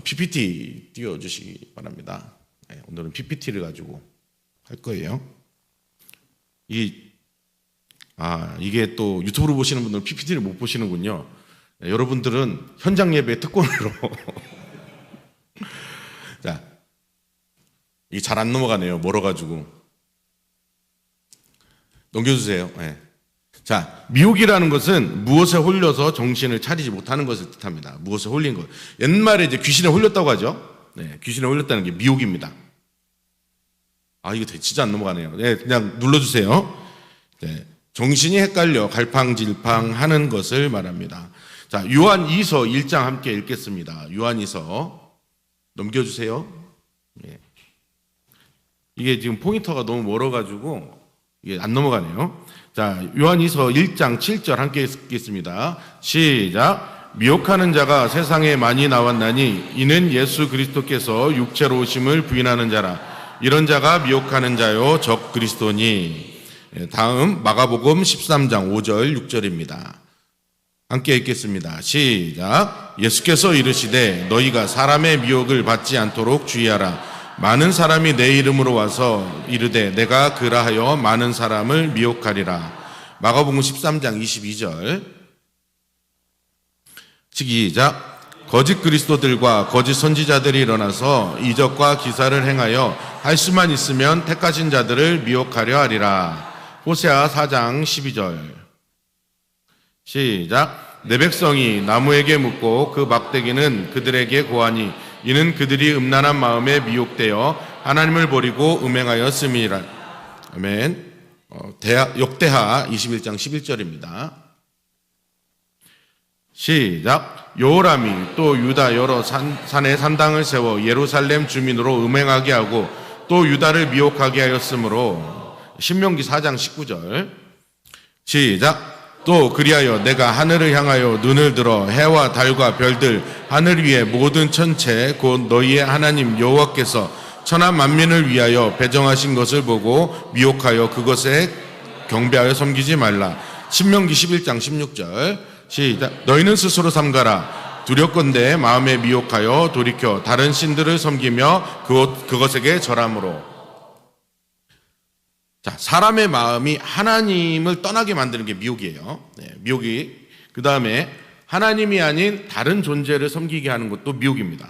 PPT 띄워주시기 바랍니다. 네, 오늘은 PPT를 가지고 할 거예요. 이게 또 유튜브로 보시는 분들은 PPT를 못 보시는군요. 네, 여러분들은 현장 예배 특권으로 자, 이게 잘 안 넘어가네요. 멀어가지고 넘겨주세요. 네. 자, 미혹이라는 것은 무엇에 홀려서 정신을 차리지 못하는 것을 뜻합니다. 무엇에 홀린 것. 옛말에 이제 귀신에 홀렸다고 하죠. 네, 귀신에 홀렸다는 게 미혹입니다. 이거 진짜 안 넘어가네요. 네, 그냥 눌러주세요. 네, 정신이 헷갈려 갈팡질팡하는 것을 말합니다. 자, 요한이서 1장 함께 읽겠습니다. 요한이서 넘겨주세요. 네. 이게 지금 포인터가 너무 멀어가지고 이게 안 넘어가네요. 자, 요한이서 1장 7절 함께 읽겠습니다. 시작. 미혹하는 자가 세상에 많이 나왔나니 이는 예수 그리스도께서 육체로 오심을 부인하는 자라. 이런 자가 미혹하는 자요 적 그리스도니. 다음 마가복음 13장 5절 6절입니다. 함께 읽겠습니다. 시작. 예수께서 이르시되 너희가 사람의 미혹을 받지 않도록 주의하라. 많은 사람이 내 이름으로 와서 이르되 내가 그라하여 많은 사람을 미혹하리라. 마가복음 13장 22절. 시작. 거짓 그리스도들과 거짓 선지자들이 일어나서 이적과 기사를 행하여 할 수만 있으면 택하신 자들을 미혹하려 하리라. 호세아 4장 12절. 시작. 내 백성이 나무에게 묻고 그 막대기는 그들에게 고하니 이는 그들이 음란한 마음에 미혹되어 하나님을 버리고 음행하였음이라. 아멘. 역대하 21장 11절입니다. 시작. 여호람이 또 유다 여러 산에 산당을 세워 예루살렘 주민으로 음행하게 하고 또 유다를 미혹하게 하였으므로. 신명기 4장 19절. 시작. 또 그리하여 내가 하늘을 향하여 눈을 들어 해와 달과 별들 하늘 위의 모든 천체 곧 너희의 하나님 여호와께서 천하 만민을 위하여 배정하신 것을 보고 미혹하여 그것에 경배하여 섬기지 말라. 신명기 11장 16절. 시작. 너희는 스스로 삼가라. 두렵건대 마음에 미혹하여 돌이켜 다른 신들을 섬기며 그것에게 절함으로. 자, 사람의 마음이 하나님을 떠나게 만드는 게 미혹이에요. 네, 미혹이. 그 다음에 하나님이 아닌 다른 존재를 섬기게 하는 것도 미혹입니다.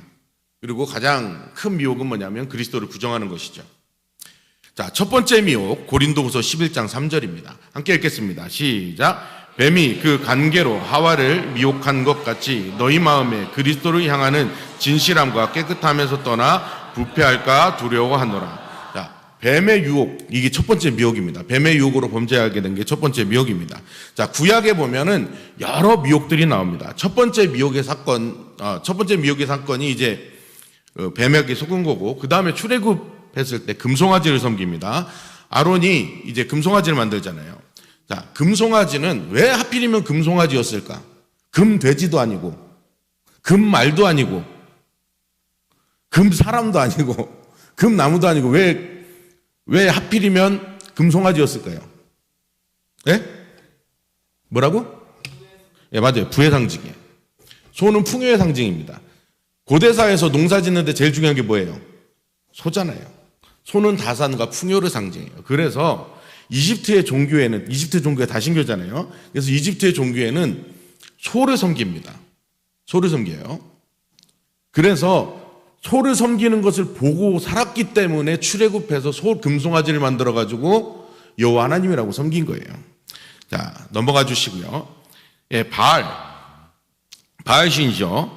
그리고 가장 큰 미혹은 뭐냐면 그리스도를 부정하는 것이죠. 자, 첫 번째 미혹 고린도후서 11장 3절입니다. 함께 읽겠습니다. 시작. 뱀이 그 간계로 하와를 미혹한 것 같이 너희 마음에 그리스도를 향하는 진실함과 깨끗함에서 떠나 부패할까 두려워하노라. 뱀의 유혹, 이게 첫 번째 미혹입니다. 뱀의 유혹으로 범죄하게 된 게 첫 번째 미혹입니다. 자, 구약에 보면은 여러 미혹들이 나옵니다. 첫 번째 미혹의 사건이 이제 뱀에게 속은 거고, 그 다음에 출애굽했을 때 금송아지를 섬깁니다. 아론이 이제 금송아지를 만들잖아요. 자, 금송아지는 왜 하필이면 금송아지였을까? 금돼지도 아니고, 금말도 아니고, 금사람도 아니고, 금나무도 아니고, 왜 하필이면 금송아지였을까요? 예? 뭐라고? 예, 맞아요. 부의 상징이에요. 소는 풍요의 상징입니다. 고대사에서 농사 짓는데 제일 중요한 게 뭐예요? 소잖아요. 소는 다산과 풍요를 상징해요. 그래서 이집트 종교가 다신교잖아요. 그래서 이집트의 종교에는 소를 섬깁니다. 소를 섬겨요. 그래서 소를 섬기는 것을 보고 살았기 때문에 출애굽해서 소 금송아지를 만들어가지고 여호와 하나님이라고 섬긴 거예요. 자, 넘어가 주시고요. 예, 바알 신이죠.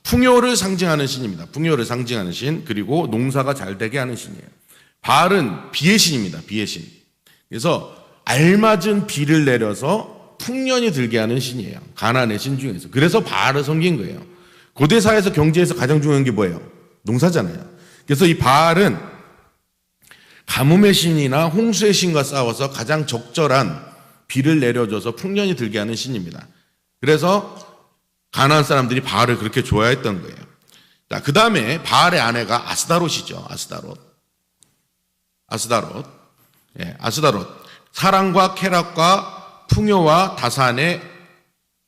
풍요를 상징하는 신입니다. 풍요를 상징하는 신, 그리고 농사가 잘 되게 하는 신이에요. 바알은 비의 신입니다. 비의 신. 그래서 알맞은 비를 내려서 풍년이 들게 하는 신이에요. 가나안의 신 중에서. 그래서 바알을 섬긴 거예요. 고대사에서 경제에서 가장 중요한 게 뭐예요? 농사잖아요. 그래서 이 바알은 가뭄의 신이나 홍수의 신과 싸워서 가장 적절한 비를 내려줘서 풍년이 들게 하는 신입니다. 그래서 가나안 사람들이 바알을 그렇게 좋아했던 거예요. 자, 그 다음에 바알의 아내가 아스다롯이죠. 아스다롯. 예, 아스다롯. 사랑과 쾌락과 풍요와 다산의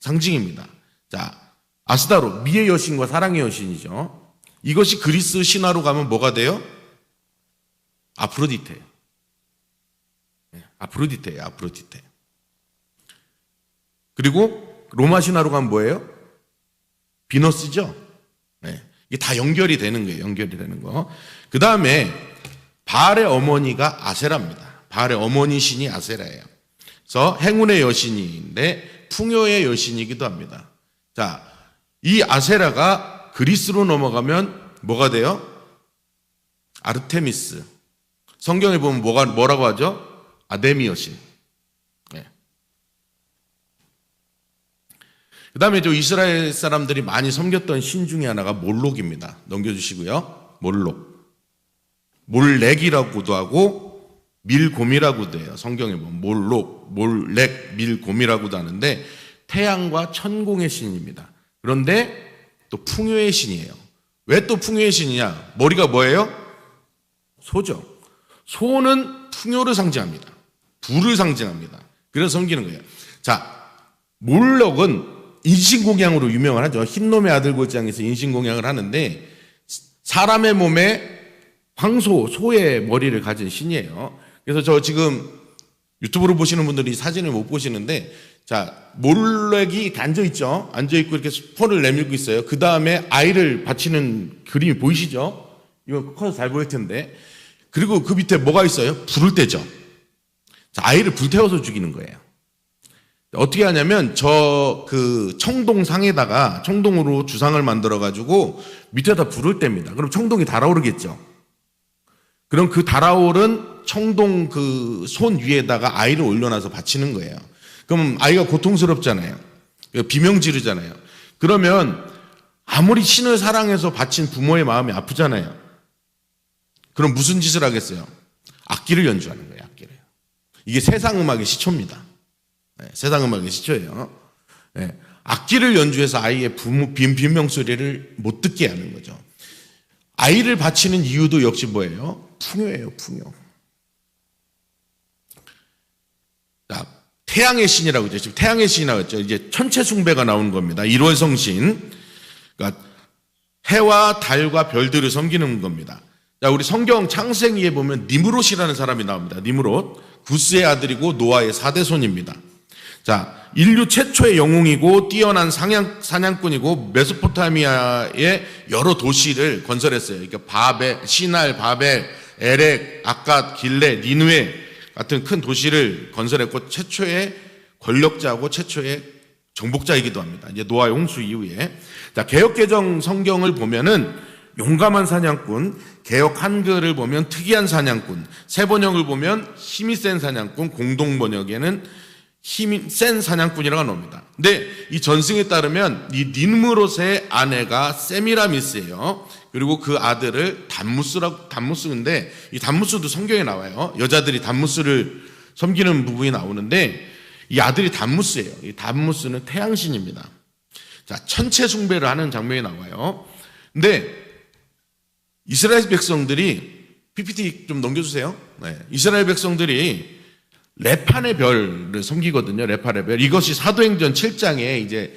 상징입니다. 자, 아스다롯, 미의 여신과 사랑의 여신이죠. 이것이 그리스 신화로 가면 뭐가 돼요? 아프로디테예요. 아프로디테예요. 아프로디테. 그리고 로마 신화로 가면 뭐예요? 비너스죠. 네. 이게 다 연결이 되는 거예요. 연결이 되는 거. 그 다음에 바알의 어머니가 아세라입니다. 바알의 어머니 신이 아세라예요. 그래서 행운의 여신인데 풍요의 여신이기도 합니다. 자, 이 아세라가 그리스로 넘어가면 뭐가 돼요? 아르테미스. 성경에 보면 뭐라고 하죠? 아데미 여신. 네. 그 다음에 이스라엘 사람들이 많이 섬겼던 신 중에 하나가 몰록입니다. 넘겨주시고요. 몰록. 몰렉이라고도 하고 밀곰이라고도 해요. 성경에 보면 몰록, 몰렉, 밀곰이라고도 하는데 태양과 천공의 신입니다. 그런데 또 풍요의 신이에요. 왜 또 풍요의 신이냐? 머리가 뭐예요? 소죠. 소는 풍요를 상징합니다. 부를 상징합니다. 그래서 섬기는 거예요. 자, 몰록은 인신공양으로 유명하죠. 흰놈의 아들 골장에서 인신공양을 하는데 사람의 몸에 황소, 소의 머리를 가진 신이에요. 그래서 저 지금 유튜브로 보시는 분들이 사진을 못 보시는데, 자, 몰렉이 앉아있죠. 앉아있고 이렇게 폰을 내밀고 있어요. 그 다음에 아이를 바치는 그림이 보이시죠? 이거 커서 잘 보일 텐데. 그리고 그 밑에 뭐가 있어요? 불을 떼죠. 자, 아이를 불태워서 죽이는 거예요. 어떻게 하냐면 청동상에다가 청동으로 주상을 만들어가지고 밑에다 불을 뗍니다. 그럼 청동이 달아오르겠죠. 그럼 그 달아오른 청동 손 위에다가 아이를 올려놔서 바치는 거예요. 그럼 아이가 고통스럽잖아요. 비명 지르잖아요. 그러면 아무리 신을 사랑해서 바친 부모의 마음이 아프잖아요. 그럼 무슨 짓을 하겠어요? 악기를 연주하는 거예요. 악기를. 이게 세상 음악의 시초입니다. 네, 세상 음악의 시초예요. 네, 악기를 연주해서 아이의 비명 소리를 못 듣게 하는 거죠. 아이를 바치는 이유도 역시 뭐예요? 풍요예요. 풍요. 자, 태양의 신이라고 했죠. 지금 태양의 신이라고 했죠. 이제 천체 숭배가 나오는 겁니다. 1월 성신. 그러니까 해와 달과 별들을 섬기는 겁니다. 자, 우리 성경 창세기에 보면 니므롯이라는 사람이 나옵니다. 니므롯. 구스의 아들이고 노아의 4대 손입니다. 자, 인류 최초의 영웅이고 뛰어난 사냥꾼이고 메소포타미아의 여러 도시를 건설했어요. 그러니까 바벨, 시날, 바벨, 에렉, 아갓, 길레, 니느웨 같은 큰 도시를 건설했고 최초의 권력자고 최초의 정복자이기도 합니다. 이제 노아의 홍수 이후에. 자, 개역개정 성경을 보면은 용감한 사냥꾼, 개역 한글을 보면 특이한 사냥꾼, 새번역을 보면 힘이 센 사냥꾼, 공동번역에는 힘이 센 사냥꾼이라고 나옵니다. 근데 이 전승에 따르면 이 니므롯의 아내가 세미라미스예요. 그리고 그 아들을 단무스인데 이 단무스도 성경에 나와요. 여자들이 단무스를 섬기는 부분이 나오는데 이 아들이 단무스예요. 이 단무스는 태양신입니다. 자, 천체 숭배를 하는 장면이 나와요. 근데 이스라엘 백성들이 PPT 좀 넘겨주세요. 네. 이스라엘 백성들이 레판의 별을 섬기거든요. 레판의 별. 이것이 사도행전 7장에 이제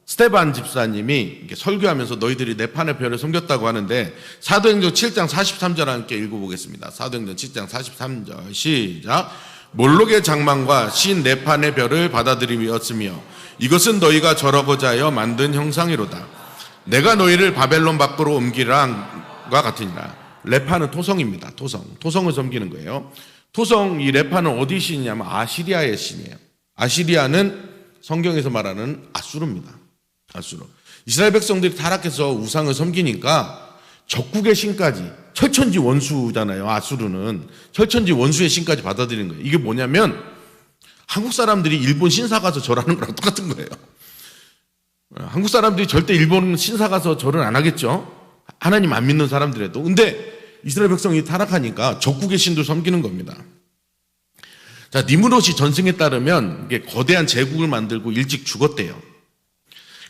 스테반 집사님이 이렇게 설교하면서 너희들이 레판의 별을 섬겼다고 하는데 사도행전 7장 43절 함께 읽어보겠습니다. 사도행전 7장 43절 시작. 몰록의 장망과 신 레판의 별을 받아들이었으며 이것은 너희가 저러고자 하여 만든 형상이로다. 내가 너희를 바벨론 밖으로 옮기라과 같으니라. 레판은 토성입니다. 토성을 섬기는 거예요. 토성, 이 레판은 어디 신이냐면 아시리아의 신이에요. 아시리아는 성경에서 말하는 아수르입니다. 아수르. 이스라엘 백성들이 타락해서 우상을 섬기니까 적국의 신까지, 철천지 원수잖아요. 아수르는 철천지 원수의 신까지 받아들이는 거예요. 이게 뭐냐면 한국 사람들이 일본 신사 가서 절하는 거랑 똑같은 거예요. 한국 사람들이 절대 일본 신사 가서 절은 안 하겠죠. 하나님 안 믿는 사람들에도. 근데 이스라엘 백성이 타락하니까 적국의 신도 섬기는 겁니다. 자, 니므롯이 전승에 따르면 이게 거대한 제국을 만들고 일찍 죽었대요.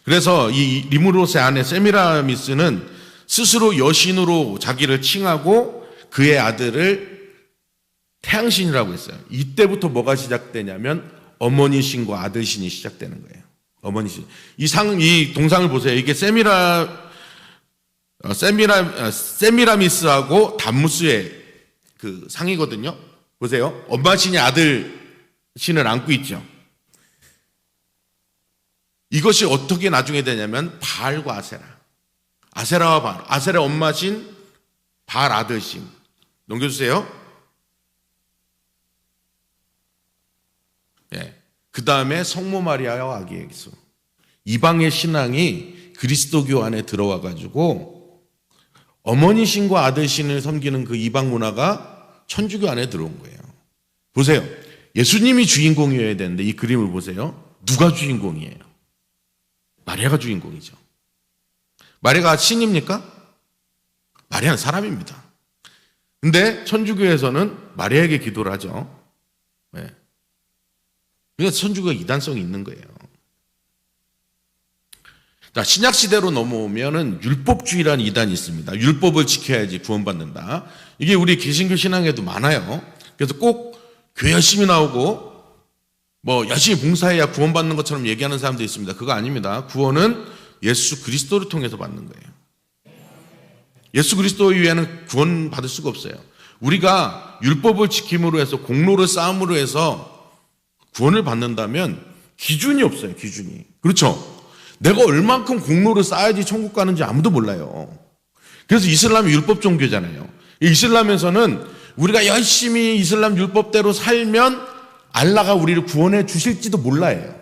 그래서 이 니므롯의 아내 세미라미스는 스스로 여신으로 자기를 칭하고 그의 아들을 태양신이라고 했어요. 이때부터 뭐가 시작되냐면 어머니 신과 아들 신이 시작되는 거예요. 어머니 신. 이 동상을 보세요. 이게 세미라미스가 세미라미스하고 담무스의 그 상이거든요. 보세요. 엄마 신이 아들 신을 안고 있죠. 이것이 어떻게 나중에 되냐면 바알과 아세라. 아세라와 바알. 아세라 엄마 신, 바알 아들 신. 넘겨주세요. 예. 그 다음에 성모 마리아와 아기 예수. 이방의 신앙이 그리스도교 안에 들어와 가지고 어머니 신과 아들 신을 섬기는 그 이방 문화가 천주교 안에 들어온 거예요. 보세요. 예수님이 주인공이어야 되는데 이 그림을 보세요. 누가 주인공이에요? 마리아가 주인공이죠. 마리아가 신입니까? 마리아는 사람입니다. 근데 천주교에서는 마리아에게 기도를 하죠. 네. 그러니까 천주교가 이단성이 있는 거예요. 자, 신약 시대로 넘어오면은 율법주의라는 이단이 있습니다. 율법을 지켜야지 구원받는다. 이게 우리 개신교 신앙에도 많아요. 그래서 꼭 교회 열심히 나오고 뭐 열심히 봉사해야 구원받는 것처럼 얘기하는 사람도 있습니다. 그거 아닙니다. 구원은 예수 그리스도를 통해서 받는 거예요. 예수 그리스도 이외에는 구원받을 수가 없어요. 우리가 율법을 지킴으로 해서 공로를 쌓음으로 해서 구원을 받는다면 기준이 없어요. 기준이. 그렇죠? 내가 얼만큼 공로를 쌓아야지 천국 가는지 아무도 몰라요. 그래서 이슬람이 율법 종교잖아요. 이슬람에서는 우리가 열심히 이슬람 율법대로 살면 알라가 우리를 구원해 주실지도 몰라요.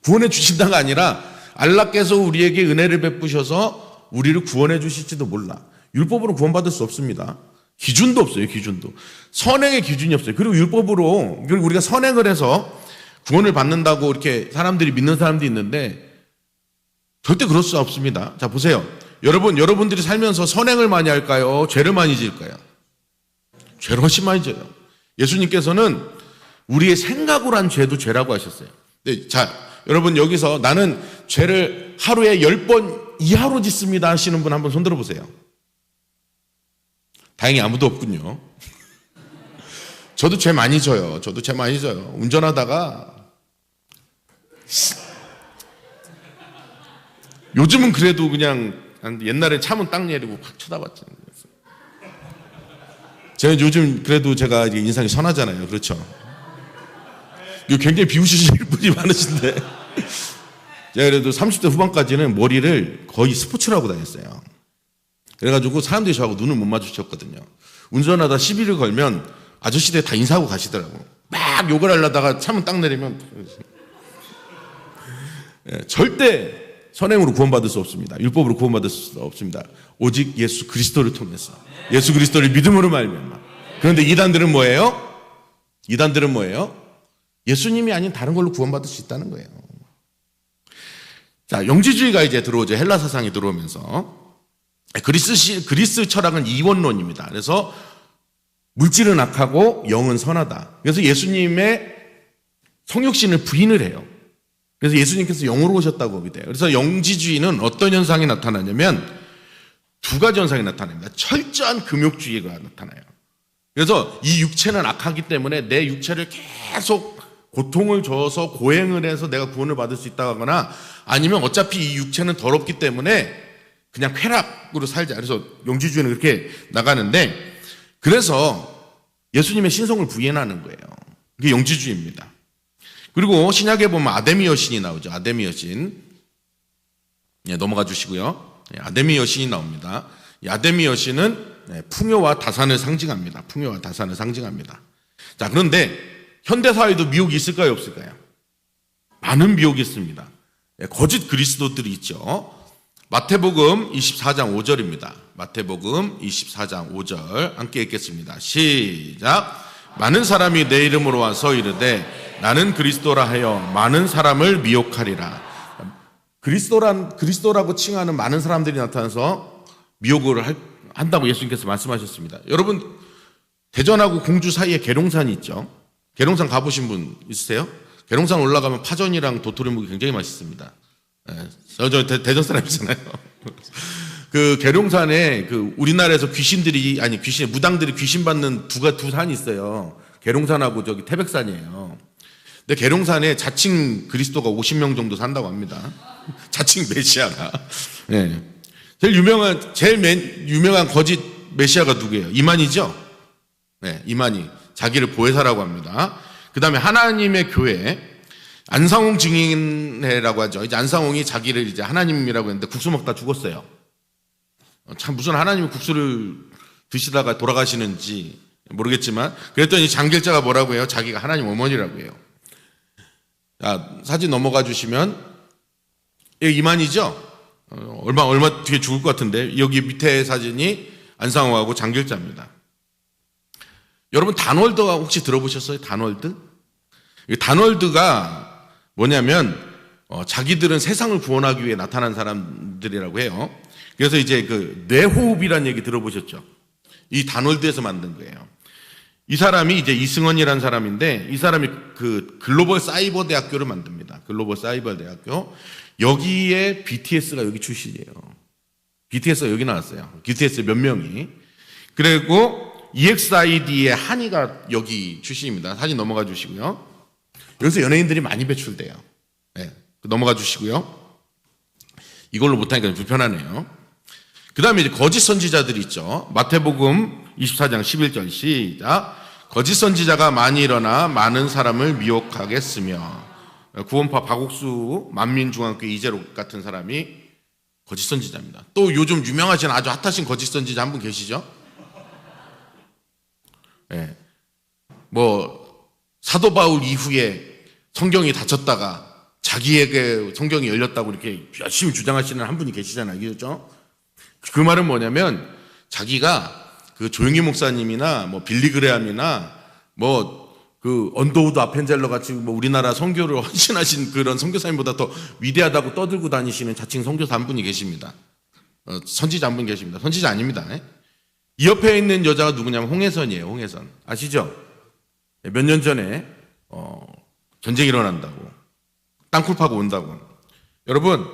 구원해 주신다가 아니라 알라께서 우리에게 은혜를 베푸셔서 우리를 구원해 주실지도 몰라. 율법으로 구원받을 수 없습니다. 기준도 없어요. 기준도. 선행의 기준이 없어요. 그리고 율법으로 우리가 선행을 해서 구원을 받는다고 이렇게 사람들이 믿는 사람도 있는데 절대 그럴 수 없습니다. 자, 보세요. 여러분들이 살면서 선행을 많이 할까요? 죄를 많이 지을까요? 죄를 훨씬 많이 져요. 예수님께서는 우리의 생각으로 한 죄도 죄라고 하셨어요. 네, 자, 여러분 여기서 나는 죄를 하루에 10번 이하로 짓습니다 하시는 분 한번 손 들어보세요. 다행히 아무도 없군요. 저도 죄 많이 져요. 운전하다가 요즘은 그래도 그냥 옛날에 차문 딱 내리고 확 쳐다봤잖아요. 제가 요즘 그래도 제가 인상이 선하잖아요. 그렇죠? 굉장히 비웃으실 분이 많으신데 제가 그래도 30대 후반까지는 머리를 거의 스포츠로 하고 다녔어요. 그래가지고 사람들이 저하고 눈을 못 마주쳤거든요. 운전하다 시비를 걸면 아저씨들 다 인사하고 가시더라고. 막 욕을 하려다가 차문 딱 내리면 절대 선행으로 구원받을 수 없습니다. 율법으로 구원받을 수 없습니다. 오직 예수 그리스도를 통해서 예수 그리스도를 믿음으로 말미암아. 그런데 이단들은 뭐예요? 예수님이 아닌 다른 걸로 구원받을 수 있다는 거예요. 자, 영지주의가 이제 들어오죠. 헬라 사상이 들어오면서 그리스 철학은 이원론입니다. 그래서 물질은 악하고 영은 선하다. 그래서 예수님의 성육신을 부인을 해요. 그래서 예수님께서 영으로 오셨다고 믿어요. 그래서 영지주의는 어떤 현상이 나타나냐면 두 가지 현상이 나타납니다. 철저한 금욕주의가 나타나요. 그래서 이 육체는 악하기 때문에 내 육체를 계속 고통을 줘서 고행을 해서 내가 구원을 받을 수 있다고 하거나 아니면 어차피 이 육체는 더럽기 때문에 그냥 쾌락으로 살자. 그래서 영지주의는 그렇게 나가는데 그래서 예수님의 신성을 부인하는 거예요. 그게 영지주의입니다. 그리고 신약에 보면 아데미 여신이 나오죠. 아데미 여신. 넘어가 주시고요. 아데미 여신이 나옵니다. 이 아데미 여신은 풍요와 다산을 상징합니다. 풍요와 다산을 상징합니다. 자, 그런데 현대사회도 미혹이 있을까요? 없을까요? 많은 미혹이 있습니다. 거짓 그리스도들이 있죠. 마태복음 24장 5절입니다. 마태복음 24장 5절 함께 읽겠습니다. 시작. 많은 사람이 내 이름으로 와서 이르되 나는 그리스도라 하여 많은 사람을 미혹하리라. 그리스도라고 칭하는 많은 사람들이 나타나서 미혹을 한다고 예수님께서 말씀하셨습니다. 여러분, 대전하고 공주 사이에 계룡산이 있죠. 계룡산 가보신 분 있으세요? 계룡산 올라가면 파전이랑 도토리묵이 굉장히 맛있습니다. 저 대전 사람이잖아요. 그 계룡산에 그 우리나라에서 무당들이 귀신 받는 두 산이 있어요. 계룡산하고 저기 태백산이에요. 근데 계룡산에 자칭 그리스도가 50명 정도 산다고 합니다. 자칭 메시아가. 네. 제일 유명한 거짓 메시아가 누구예요? 이만희죠? 네, 이만희. 자기를 보혜사라고 합니다. 그 다음에 하나님의 교회, 안상홍 증인회라고 하죠. 이제 안상홍이 자기를 이제 하나님이라고 했는데 국수 먹다 죽었어요. 참 무슨 하나님이 국수를 드시다가 돌아가시는지 모르겠지만, 그랬더니 장길자가 뭐라고 해요? 자기가 하나님 어머니라고 해요. 자, 사진 넘어가 주시면, 여기 이만희죠? 얼마 뒤에 죽을 것 같은데, 여기 밑에 사진이 안상홍하고 장길자입니다. 여러분, 단월드 혹시 들어보셨어요? 단월드? 단월드가 뭐냐면, 자기들은 세상을 구원하기 위해 나타난 사람들이라고 해요. 그래서 이제 그 뇌호흡이라는 얘기 들어보셨죠? 이 단월드에서 만든 거예요. 이 사람이 이제 이승원이라는 사람인데, 이 사람이 그 글로벌 사이버 대학교를 만듭니다. 글로벌 사이버 대학교. 여기에 BTS가 여기 출신이에요. BTS가 여기 나왔어요. BTS 몇 명이. 그리고 EXID의 한이가 여기 출신입니다. 사진 넘어가 주시고요. 여기서 연예인들이 많이 배출돼요. 네, 넘어가 주시고요. 이걸로 못하니까 불편하네요. 그 다음에 이제 거짓 선지자들이 있죠. 마태복음 24장 11절 시작. 거짓 선지자가 많이 일어나 많은 사람을 미혹하겠으며. 구원파 박옥수 만민중앙교회 이재록 같은 사람이 거짓 선지자입니다. 또 요즘 유명하신 아주 핫하신 거짓 선지자 한 분 계시죠? 네. 사도 바울 이후에 성경이 닫혔다가 자기에게 성경이 열렸다고 이렇게 열심히 주장하시는 한 분이 계시잖아요. 그렇죠? 그 말은 뭐냐면 자기가 그 조용희 목사님이나 빌리 그레함이나 그 언더우드 아펜젤러 같이 우리나라 선교를 헌신하신 그런 선교사님보다 더 위대하다고 떠들고 다니시는 자칭 선교사 한 분이 계십니다. 선지자 한 분 계십니다. 선지자 아닙니다. 이 옆에 있는 여자가 누구냐면 홍혜선이에요. 홍혜선. 아시죠? 몇 년 전에 전쟁이 일어난다고 땅굴 파고 온다고. 여러분,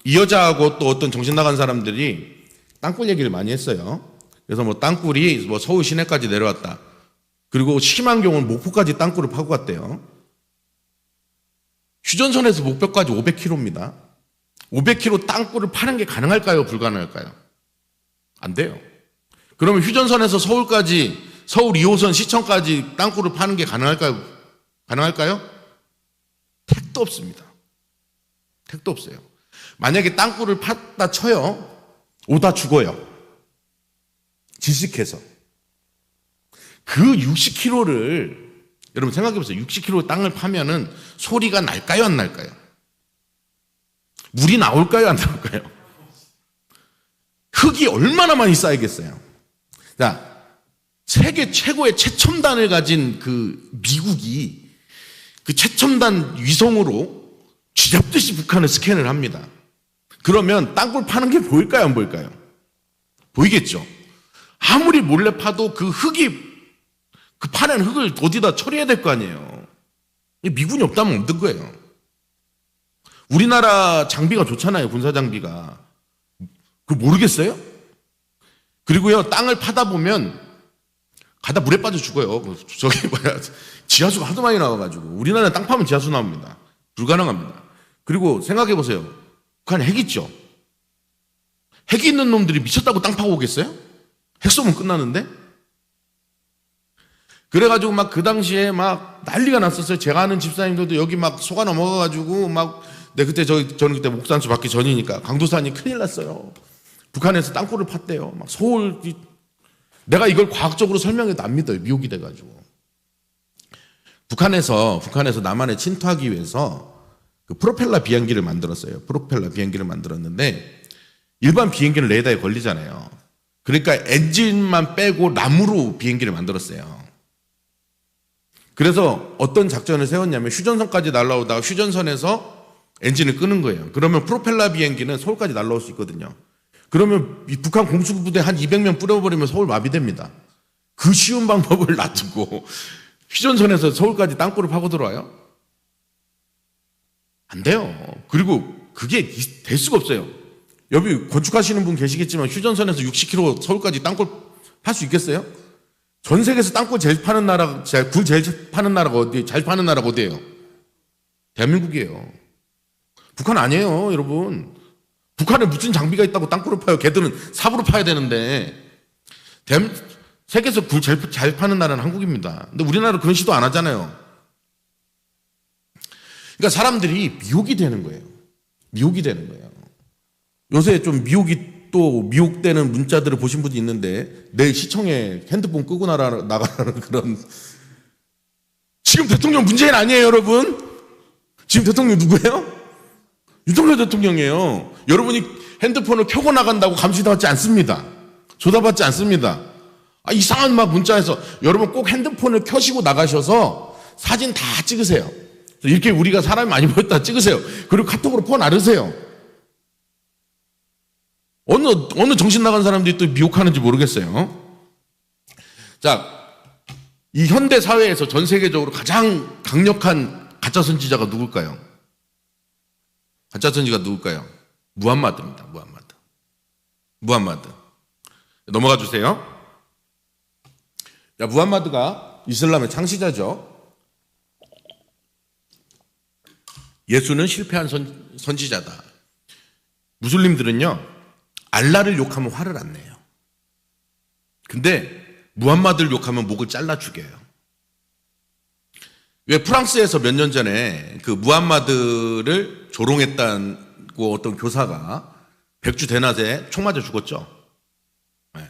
이 여자하고 또 어떤 정신 나간 사람들이 땅굴 얘기를 많이 했어요. 그래서 땅굴이 서울 시내까지 내려왔다. 그리고 심한 경우는 목포까지 땅굴을 파고 갔대요. 휴전선에서 목표까지 500km입니다. 500km 땅굴을 파는 게 가능할까요? 불가능할까요? 안 돼요. 그러면 휴전선에서 서울까지, 서울 2호선 시청까지 땅굴을 파는 게 가능할까요? 가능할까요? 택도 없습니다. 택도 없어요. 만약에 땅굴을 팠다 쳐요. 오다 죽어요. 질식해서. 그 60km를 여러분 생각해 보세요. 60km 땅을 파면은 소리가 날까요? 안 날까요? 물이 나올까요? 안 나올까요? 흙이 얼마나 많이 쌓이겠어요? 자, 세계 최고의 최첨단을 가진 그 미국이 그 최첨단 위성으로 쥐잡듯이 북한을 스캔을 합니다. 그러면 땅굴 파는 게 보일까요? 안 보일까요? 보이겠죠? 아무리 몰래 파도 그 파낸 흙을 어디다 처리해야 될 거 아니에요. 미군이 없다면 없는 거예요. 우리나라 장비가 좋잖아요. 군사 장비가. 그거 모르겠어요? 그리고요, 땅을 파다 보면 가다 물에 빠져 죽어요. 지하수가 하도 많이 나와가지고. 우리나라는 땅 파면 지하수 나옵니다. 불가능합니다. 그리고 생각해 보세요. 북한에 핵 있죠? 핵이 있는 놈들이 미쳤다고 땅 파고 오겠어요? 핵 쏘면 끝나는데? 그래가지고 그 당시에 난리가 났었어요. 제가 아는 집사님들도 여기 속아 넘어가가지고 저는 그때 목산수 받기 전이니까 강도산이 큰일 났어요. 북한에서 땅굴을 팠대요. 서울, 내가 이걸 과학적으로 설명해도 안 믿어요. 미혹이 돼가지고. 북한에서 남한에 침투하기 위해서 그 프로펠러 비행기를 만들었어요. 프로펠러 비행기를 만들었는데 일반 비행기는 레이더에 걸리잖아요. 그러니까 엔진만 빼고 나무로 비행기를 만들었어요. 그래서 어떤 작전을 세웠냐면 휴전선까지 날아오다가 휴전선에서 엔진을 끄는 거예요. 그러면 프로펠러 비행기는 서울까지 날아올 수 있거든요. 그러면 이 북한 공수부대 한 200명 뿌려버리면 서울 마비됩니다. 그 쉬운 방법을 놔두고 휴전선에서 서울까지 땅굴을 파고 들어와요? 안 돼요. 그리고 그게 될 수가 없어요. 여기 건축하시는 분 계시겠지만 휴전선에서 60km 서울까지 땅굴 팔 수 있겠어요? 전 세계에서 땅굴 제일 파는 나라, 굴 제일 파는 나라가 잘 파는 나라가 어디예요? 대한민국이에요. 북한 아니에요, 여러분. 북한에 무슨 장비가 있다고 땅굴을 파요? 걔들은 삽으로 파야 되는데. 세계에서 굴 잘 파는 나라는 한국입니다. 근데 우리나라 그런 시도 안 하잖아요. 그러니까 사람들이 미혹이 되는 거예요. 미혹이 되는 거예요. 요새 좀 미혹되는 문자들을 보신 분이 있는데, 내 시청에 핸드폰 끄고 나가라는 그런. 지금 대통령 문재인 아니에요, 여러분? 지금 대통령 누구예요? 윤석열 대통령이에요. 여러분이 핸드폰을 켜고 나간다고 감시받지 않습니다. 조사받지 않습니다. 이상한 막 문자에서 여러분 꼭 핸드폰을 켜시고 나가셔서 사진 다 찍으세요. 이렇게 우리가 사람이 많이 모였다 찍으세요. 그리고 카톡으로 퍼나르세요. 어느 정신 나간 사람들이 또 미혹하는지 모르겠어요. 자, 이 현대 사회에서 전 세계적으로 가장 강력한 가짜 선지자가 누굴까요? 가짜 선지자가 누굴까요? 무함마드입니다. 무함마드. 넘어가 주세요. 자, 무함마드가 이슬람의 창시자죠. 예수는 실패한 선지자다. 무슬림들은요, 알라를 욕하면 화를 안 내요. 근데 무함마드를 욕하면 목을 잘라 죽여요. 왜 프랑스에서 몇 년 전에 그 무함마드를 조롱했다고 어떤 교사가 백주 대낮에 총 맞아 죽었죠. 네.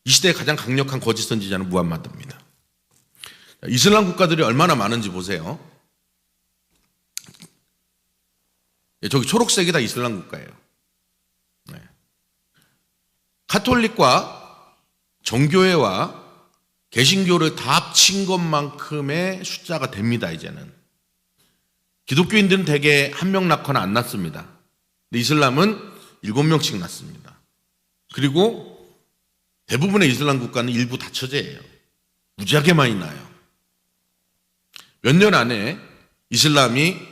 이 시대의 가장 강력한 거짓 선지자는 무함마드입니다. 이슬람 국가들이 얼마나 많은지 보세요. 저기 초록색이 다 이슬람 국가예요. 네. 카톨릭과 정교회와 개신교를 다 합친 것만큼의 숫자가 됩니다, 이제는. 기독교인들은 대개 1명 낳거나 안 낳습니다. 근데 이슬람은 7명씩 낳습니다. 그리고 대부분의 이슬람 국가는 일부 다처제예요. 무지하게 많이 낳아요. 몇 년 안에 이슬람이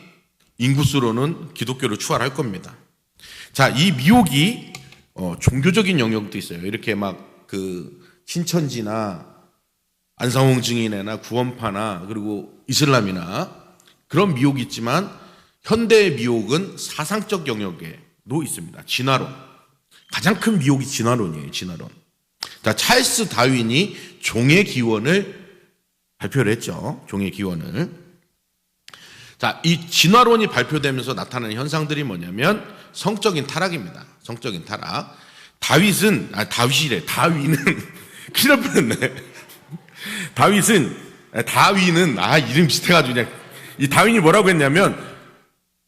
인구수로는 기독교를 추월할 겁니다. 자, 이 미혹이 종교적인 영역도 있어요. 이렇게 막 신천지나 안상홍 증인회나 구원파나 그리고 이슬람이나 그런 미혹이 있지만, 현대의 미혹은 사상적 영역에도 있습니다. 진화론. 가장 큰 미혹이 진화론이에요. 진화론. 자, 찰스 다윈이 종의 기원을 발표를 했죠. 종의 기원을. 자, 이 진화론이 발표되면서 나타나는 현상들이 뭐냐면 성적인 타락입니다. 성적인 타락. 다윈은 큰일 날 뻔했네. 다윈은 이름 비슷해가지고 그냥, 이 다윈이 뭐라고 했냐면,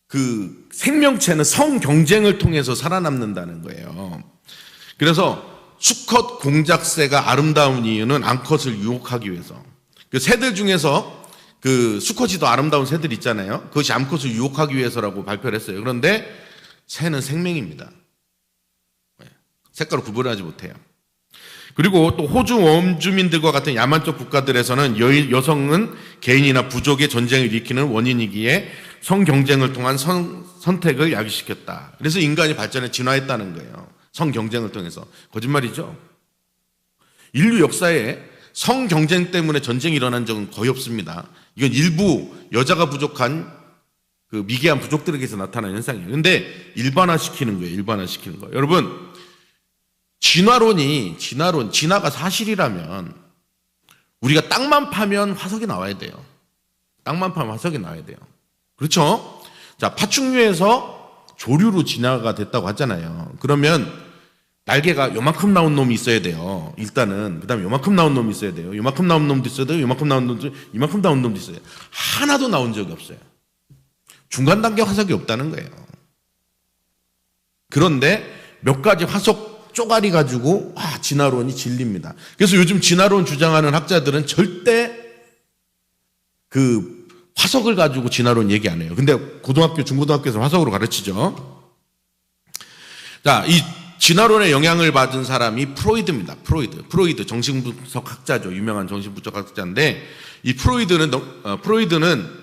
그 생명체는 성 경쟁을 통해서 살아남는다는 거예요. 그래서 수컷 공작새가 아름다운 이유는 암컷을 유혹하기 위해서. 그 새들 중에서 그 수컷이 더 아름다운 새들 있잖아요. 그것이 암컷을 유혹하기 위해서라고 발표를 했어요. 그런데 새는 생명입니다. 색깔을 구분하지 못해요. 그리고 또 호주 원주민들과 같은 야만적 국가들에서는 여성은 개인이나 부족의 전쟁을 일으키는 원인이기에 성경쟁을 통한 선택을 야기시켰다. 그래서 인간이 발전에 진화했다는 거예요. 성경쟁을 통해서. 거짓말이죠. 인류 역사에 성경쟁 때문에 전쟁이 일어난 적은 거의 없습니다. 이건 일부 여자가 부족한 그 미개한 부족들에게서 나타나는 현상이에요. 근데 일반화시키는 거예요. 여러분, 진화가 사실이라면 우리가 땅만 파면 화석이 나와야 돼요. 그렇죠? 자, 파충류에서 조류로 진화가 됐다고 하잖아요. 그러면 날개가 요만큼 나온 놈이 있어야 돼요. 일단은. 그 다음에 요만큼 나온 놈이 있어야 돼요. 요만큼 나온 놈도 있어야 돼요. 요만큼 나온 놈도, 이만큼 나온 놈도 있어요. 하나도 나온 적이 없어요. 중간 단계 화석이 없다는 거예요. 그런데 몇 가지 화석 쪼가리 가지고 진화론이 진리입니다. 그래서 요즘 진화론 주장하는 학자들은 절대 그 화석을 가지고 진화론 얘기 안 해요. 근데 중고등학교에서 화석으로 가르치죠. 자, 이 진화론에 영향을 받은 사람이 프로이드입니다. 프로이드 정신분석 학자죠. 유명한 정신분석 학자인데, 이 프로이드는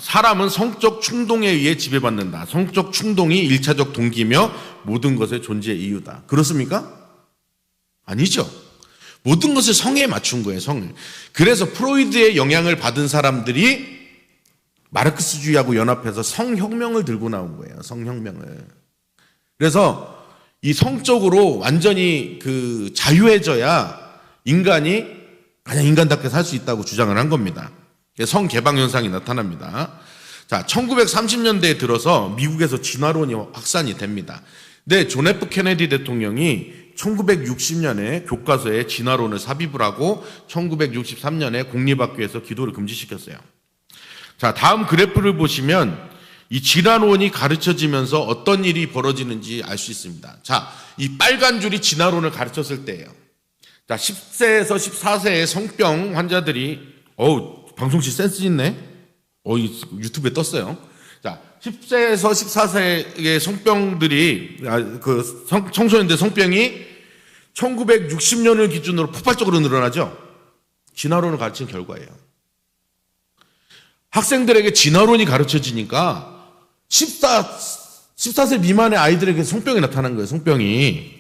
사람은 성적 충동에 의해 지배받는다. 성적 충동이 1차적 동기며 모든 것의 존재의 이유다. 그렇습니까? 아니죠. 모든 것을 성에 맞춘 거예요, 성을. 그래서 프로이드의 영향을 받은 사람들이 마르크스주의하고 연합해서 성혁명을 들고 나온 거예요. 성혁명을. 그래서 이 성적으로 완전히 그 자유해져야 인간이 그냥 인간답게 살 수 있다고 주장을 한 겁니다. 성개방 현상이 나타납니다. 자, 1930년대에 들어서 미국에서 진화론이 확산이 됩니다. 근데 존 F 케네디 대통령이 1960년에 교과서에 진화론을 삽입을 하고 1963년에 공립학교에서 기도를 금지시켰어요. 자, 다음 그래프를 보시면 이 진화론이 가르쳐지면서 어떤 일이 벌어지는지 알 수 있습니다. 자, 이 빨간 줄이 진화론을 가르쳤을 때예요. 자, 10세에서 14세의 성병 환자들이 방송실 센스 있네. 유튜브에 떴어요. 자, 10세에서 14세의 성병들이 청소년들 성병이 1960년을 기준으로 폭발적으로 늘어나죠. 진화론을 가르친 결과예요. 학생들에게 진화론이 가르쳐지니까 14세 미만의 아이들에게 성병이 나타난 거예요. 성병이.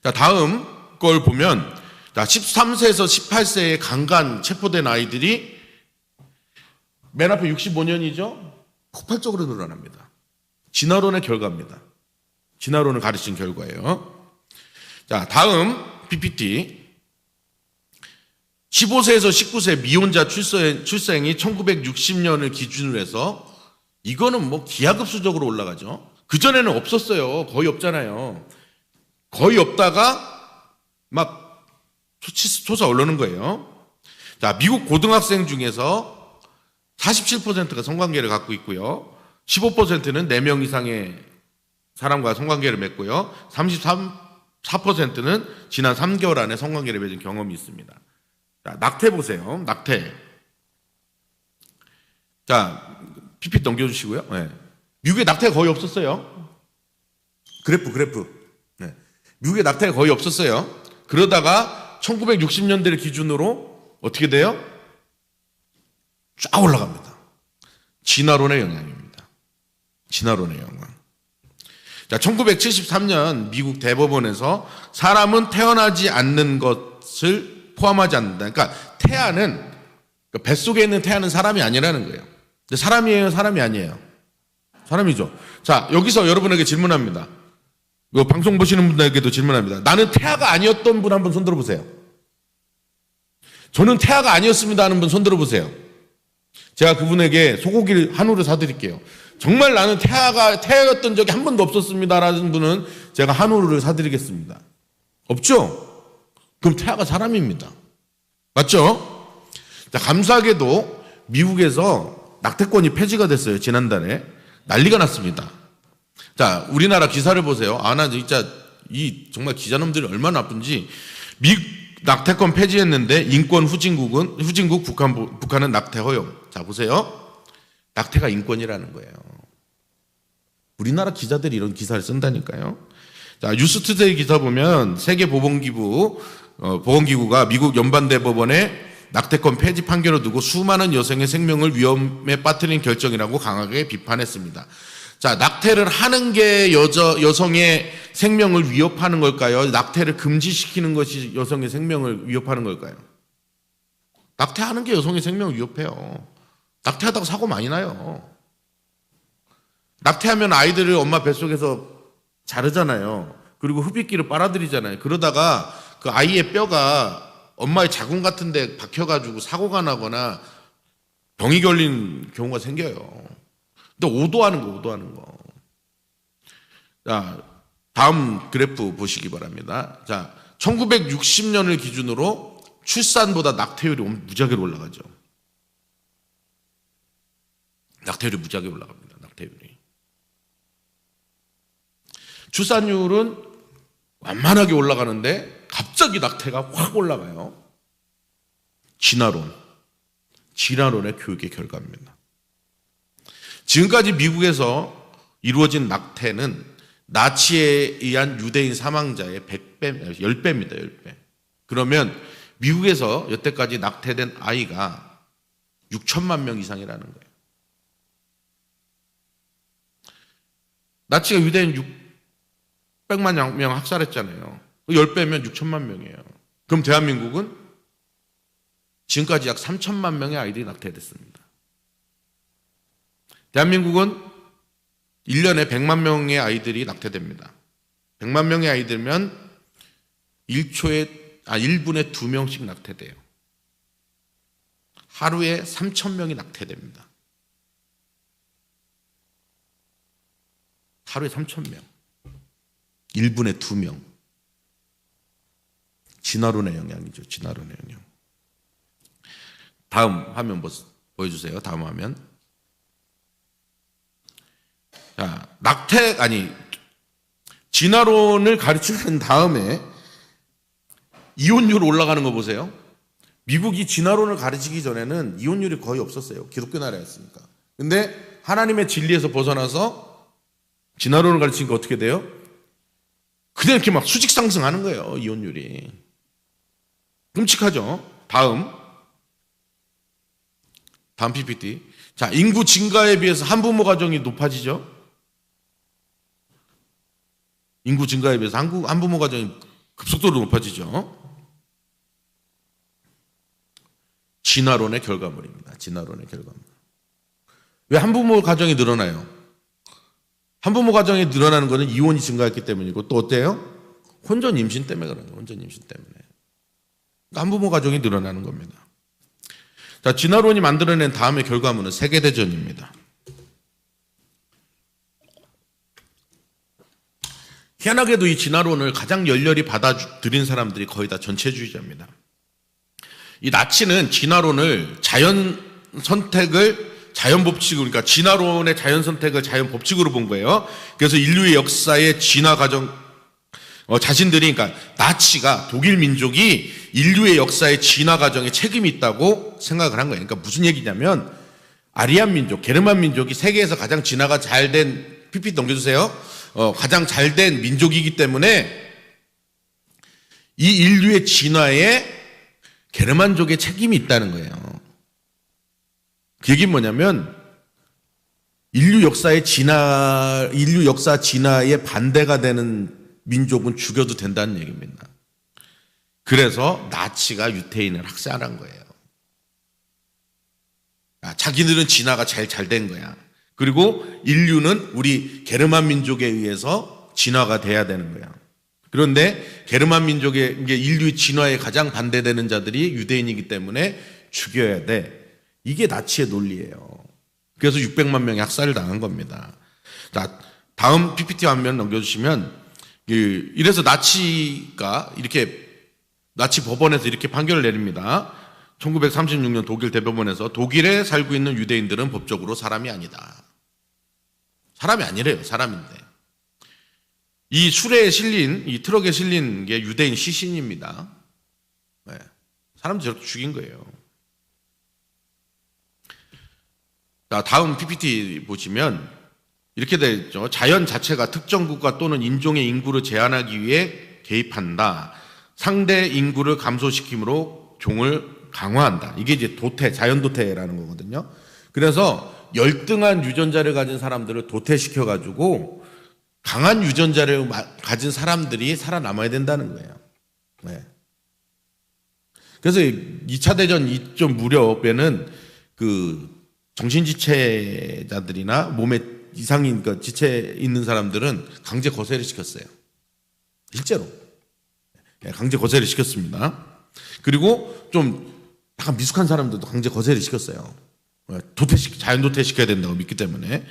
자, 다음 걸 보면, 자, 13세에서 18세의 강간 체포된 아이들이 맨 앞에 65년이죠? 폭발적으로 늘어납니다. 진화론의 결과입니다. 진화론을 가르친 결과예요. 자, 다음 PPT. 15세에서 19세 미혼자 출생이 1960년을 기준으로 해서 이거는 뭐 기하급수적으로 올라가죠. 그전에는 없었어요. 거의 없잖아요. 거의 없다가 막 솟아 오르는 거예요. 자, 미국 고등학생 중에서 47%가 성관계를 갖고 있고요. 15%는 4명 이상의 사람과 성관계를 맺고요. 34%는 지난 3개월 안에 성관계를 맺은 경험이 있습니다. 자, 낙태 보세요. 낙태. 자, PPT 넘겨주시고요. 네. 미국에 낙태가 거의 없었어요. 그래프. 네. 미국에 낙태가 거의 없었어요. 그러다가 1960년대를 기준으로 어떻게 돼요? 쫙 올라갑니다. 진화론의 영향입니다. 진화론의 영향. 자, 1973년 미국 대법원에서 사람은 태어나지 않는 것을 포함하지 않는다. 그러니까 태아는, 뱃속에 있는 태아는 사람이 아니라는 거예요. 근데 사람이에요? 사람이 아니에요? 사람이죠. 자, 여기서 여러분에게 질문합니다. 이거 방송 보시는 분들에게도 질문합니다. 나는 태아가 아니었던 분 한번 손 들어보세요. 저는 태아가 아니었습니다 하는 분 손 들어보세요. 제가 그분에게 소고기를 한우를 사드릴게요. 정말 나는 태아였던 적이 한 번도 없었습니다 라는 분은 제가 한우를 사드리겠습니다. 없죠? 그럼 태아가 사람입니다. 맞죠? 자, 감사하게도 미국에서 낙태권이 폐지가 됐어요. 지난달에. 난리가 났습니다. 자, 우리나라 기사를 보세요. 나 진짜 정말 기자놈들이 얼마나 나쁜지. 미국 낙태권 폐지했는데 인권 후진국 북한은 낙태 허용. 자, 보세요. 낙태가 인권이라는 거예요. 우리나라 기자들이 이런 기사를 쓴다니까요. 자, 뉴스투데이 기사 보면 세계 보건기구가 미국 연방대법원에 낙태권 폐지 판결을 두고 수많은 여성의 생명을 위험에 빠뜨린 결정이라고 강하게 비판했습니다. 자, 낙태를 하는 게 여성의 생명을 위협하는 걸까요? 낙태를 금지시키는 것이 여성의 생명을 위협하는 걸까요? 낙태하는 게 여성의 생명을 위협해요. 낙태하다가 사고 많이 나요. 낙태하면 아이들을 엄마 뱃속에서 자르잖아요. 그리고 흡입기를 빨아들이잖아요. 그러다가 그 아이의 뼈가 엄마의 자궁 같은 데 박혀가지고 사고가 나거나 병이 걸린 경우가 생겨요. 근데 오도하는 거. 자, 다음 그래프 보시기 바랍니다. 자, 1960년을 기준으로 출산보다 낙태율이 무지하게 올라가죠. 낙태율이 무지하게 올라갑니다. 낙태율이. 출산율은 완만하게 올라가는데 갑자기 낙태가 확 올라가요. 진화론의 교육의 결과입니다. 지금까지 미국에서 이루어진 낙태는 나치에 의한 유대인 사망자의 100배, 10배입니다. 10배. 그러면 미국에서 여태까지 낙태된 아이가 6천만 명 이상이라는 거예요. 나치가 유대인 600만 명 학살했잖아요. 10배면 6천만 명이에요. 그럼 대한민국은 지금까지 약 3천만 명의 아이들이 낙태됐습니다. 대한민국은 1년에 100만 명의 아이들이 낙태됩니다. 100만 명의 아이들면 1분에 2명씩 낙태돼요. 하루에 3,000명이 낙태됩니다. 하루에 3,000명. 1분에 2명. 진화론의 영향이죠. 진화론의 영향. 다음 화면 보여주세요. 다음 화면. 자, 진화론을 가르치는 다음에 이혼율 올라가는 거 보세요. 미국이 진화론을 가르치기 전에는 이혼율이 거의 없었어요. 기독교 나라였으니까. 근데 하나님의 진리에서 벗어나서 진화론을 가르치니까 어떻게 돼요? 그냥 이렇게 막 수직 상승하는 거예요. 이혼율이. 끔찍하죠. 다음 PPT. 자, 인구 증가에 비해서 한부모 가정이 높아지죠. 인구 증가에 비해서 한부모 가정이 급속도로 높아지죠. 진화론의 결과물입니다. 진화론의 결과물. 왜 한부모 가정이 늘어나요? 한부모 가정이 늘어나는 것은 이혼이 증가했기 때문이고, 또 어때요? 혼전 임신 때문에 그런 거예요. 혼전 임신 때문에. 그러니까 한부모 가정이 늘어나는 겁니다. 자, 진화론이 만들어낸 다음의 결과물은 세계대전입니다. 희한하게도 이 진화론을 가장 열렬히 받아들인 사람들이 거의 다 전체주의자입니다. 이 나치는 진화론을 자연 법칙으로, 그러니까 진화론의 자연 선택을 자연 법칙으로 본 거예요. 그래서 인류의 역사의 진화 과정, 자신들이, 그러니까 나치가, 독일 민족이 인류의 역사의 진화 과정에 책임이 있다고 생각을 한 거예요. 그러니까 무슨 얘기냐면, 아리안 민족, 게르만 민족이 세계에서 가장 진화가 잘 된, PPT 넘겨주세요. 가장 잘 된 민족이기 때문에 이 인류의 진화에 게르만족의 책임이 있다는 거예요. 그 얘기는 뭐냐면 인류 역사 진화에 반대가 되는 민족은 죽여도 된다는 얘기입니다. 그래서 나치가 유태인을 학살한 거예요. 자기들은 진화가 제일 잘 된 거야. 그리고 인류는 우리 게르만 민족에 의해서 진화가 돼야 되는 거야. 그런데 게르만 민족의 인류의 진화에 가장 반대되는 자들이 유대인이기 때문에 죽여야 돼. 이게 나치의 논리예요. 그래서 600만 명이 학살을 당한 겁니다. 자, 다음 PPT 화면 넘겨주시면, 이래서 나치 법원에서 이렇게 판결을 내립니다. 1936년 독일 대법원에서 독일에 살고 있는 유대인들은 법적으로 사람이 아니다. 사람이 아니래요. 사람인데. 이 트럭에 실린 게 유대인 시신입니다. 네. 사람들 저렇게 죽인 거예요. 자, 다음 PPT 보시면 이렇게 되어 있죠. 자연 자체가 특정 국가 또는 인종의 인구를 제한하기 위해 개입한다. 상대 인구를 감소시킴으로 종을 강화한다. 이게 이제 자연도태라는 거거든요. 그래서 열등한 유전자를 가진 사람들을 도태시켜가지고 강한 유전자를 가진 사람들이 살아남아야 된다는 거예요. 네. 그래서 2차 대전 이점 무렵에는 정신지체자들이나 몸에 이상인, 지체 있는 사람들은 강제 거세를 시켰어요. 실제로. 강제 거세를 시켰습니다. 그리고 좀 약간 미숙한 사람들도 강제 거세를 시켰어요. 자연도태 시켜야 된다고 믿기 때문에.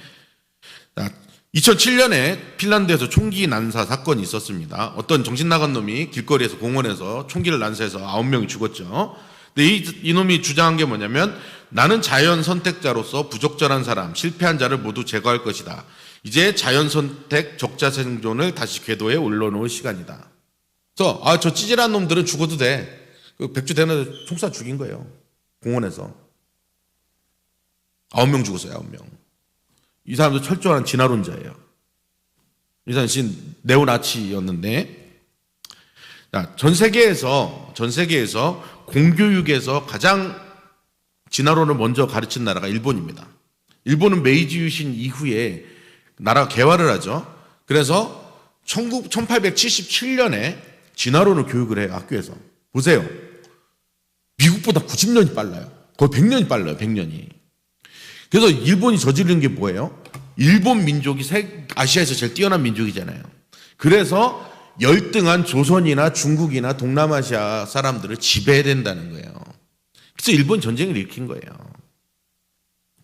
2007년에 핀란드에서 총기 난사 사건이 있었습니다. 어떤 정신 나간 놈이 길거리에서 공원에서 총기를 난사해서 9명이 죽었죠. 근데 이 놈이 주장한 게 뭐냐면, 나는 자연 선택자로서 부적절한 사람, 실패한 자를 모두 제거할 것이다. 이제 자연 선택 적자 생존을 다시 궤도에 올려놓을 시간이다. 그래서 저 찌질한 놈들은 죽어도 돼. 백주 되는 총 쏴 죽인 거예요. 공원에서. 9명 죽었어요. 9명. 이 사람도 철저한 진화론자예요. 이 사람은 네오나치였는데, 전 세계에서 공교육에서 가장 진화론을 먼저 가르친 나라가 일본입니다. 일본은 메이지 유신 이후에 나라가 개화를 하죠. 그래서 1877년에 진화론을 교육을 해요. 학교에서. 보세요. 미국보다 90년이 빨라요. 거의 100년이 빨라요. 100년이. 그래서 일본이 저지른 게 뭐예요? 일본 민족이 아시아에서 제일 뛰어난 민족이잖아요. 그래서 열등한 조선이나 중국이나 동남아시아 사람들을 지배해야 된다는 거예요. 그래서 일본 전쟁을 일으킨 거예요.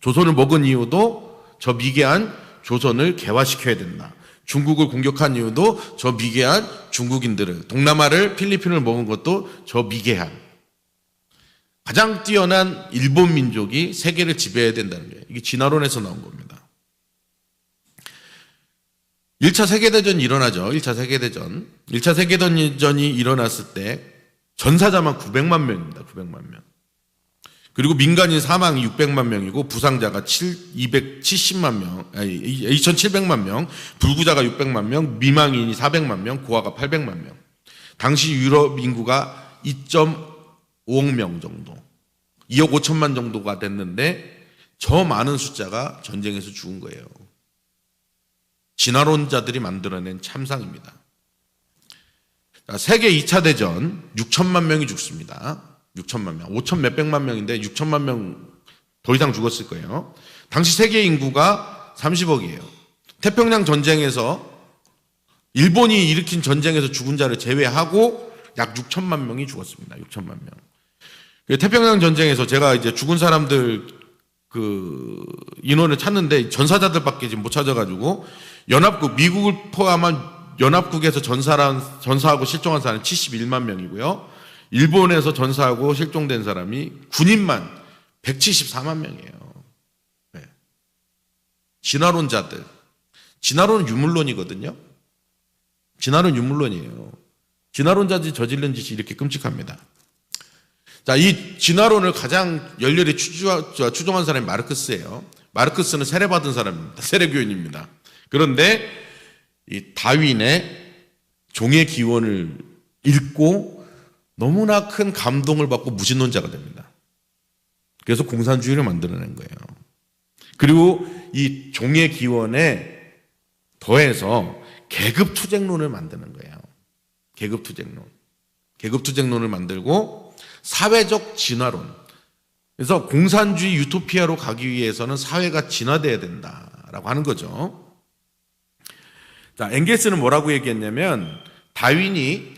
조선을 먹은 이유도 저 미개한 조선을 개화시켜야 된다. 중국을 공격한 이유도 저 미개한 중국인들을, 동남아를, 필리핀을 먹은 것도 저 미개한, 가장 뛰어난 일본 민족이 세계를 지배해야 된다는 거예요. 이게 진화론에서 나온 겁니다. 1차 세계대전이 일어나죠. 1차 세계대전. 1차 세계대전이 일어났을 때 전사자만 900만 명입니다. 900만 명. 그리고 민간인 사망이 600만 명이고 부상자가 270만 명, 2,700만 명, 불구자가 600만 명, 미망인이 400만 명, 고아가 800만 명. 당시 유럽 인구가 2.5억 명 정도, 2억 5천만 정도가 됐는데 저 많은 숫자가 전쟁에서 죽은 거예요. 진화론자들이 만들어낸 참상입니다. 세계 2차 대전 6천만 명이 죽습니다. 6천만 명, 5천 몇백만 명인데 6천만 명 더 이상 죽었을 거예요. 당시 세계 인구가 30억이에요. 태평양 전쟁에서 일본이 일으킨 전쟁에서 죽은 자를 제외하고 약 6천만 명이 죽었습니다. 6천만 명. 태평양 전쟁에서 제가 이제 죽은 사람들 그 인원을 찾는데 전사자들밖에 지금 못 찾아가지고 연합국, 미국을 포함한 연합국에서 전사하고 실종한 사람이 71만 명이고요. 일본에서 전사하고 실종된 사람이 군인만 174만 명이에요. 네. 진화론자들. 진화론은 유물론이거든요. 진화론 유물론이에요. 진화론자들이 저지른 짓이 이렇게 끔찍합니다. 자, 이 진화론을 가장 열렬히 추종한 사람이 마르크스예요. 마르크스는 세례받은 사람입니다. 세례교인입니다. 그런데 이 다윈의 종의 기원을 읽고 너무나 큰 감동을 받고 무신론자가 됩니다. 그래서 공산주의를 만들어낸 거예요. 그리고 이 종의 기원에 더해서 계급투쟁론을 만드는 거예요. 계급투쟁론. 계급투쟁론을 만들고 사회적 진화론. 그래서 공산주의 유토피아로 가기 위해서는 사회가 진화돼야 된다라고 하는 거죠. 자, 엥겔스는 뭐라고 얘기했냐면 다윈이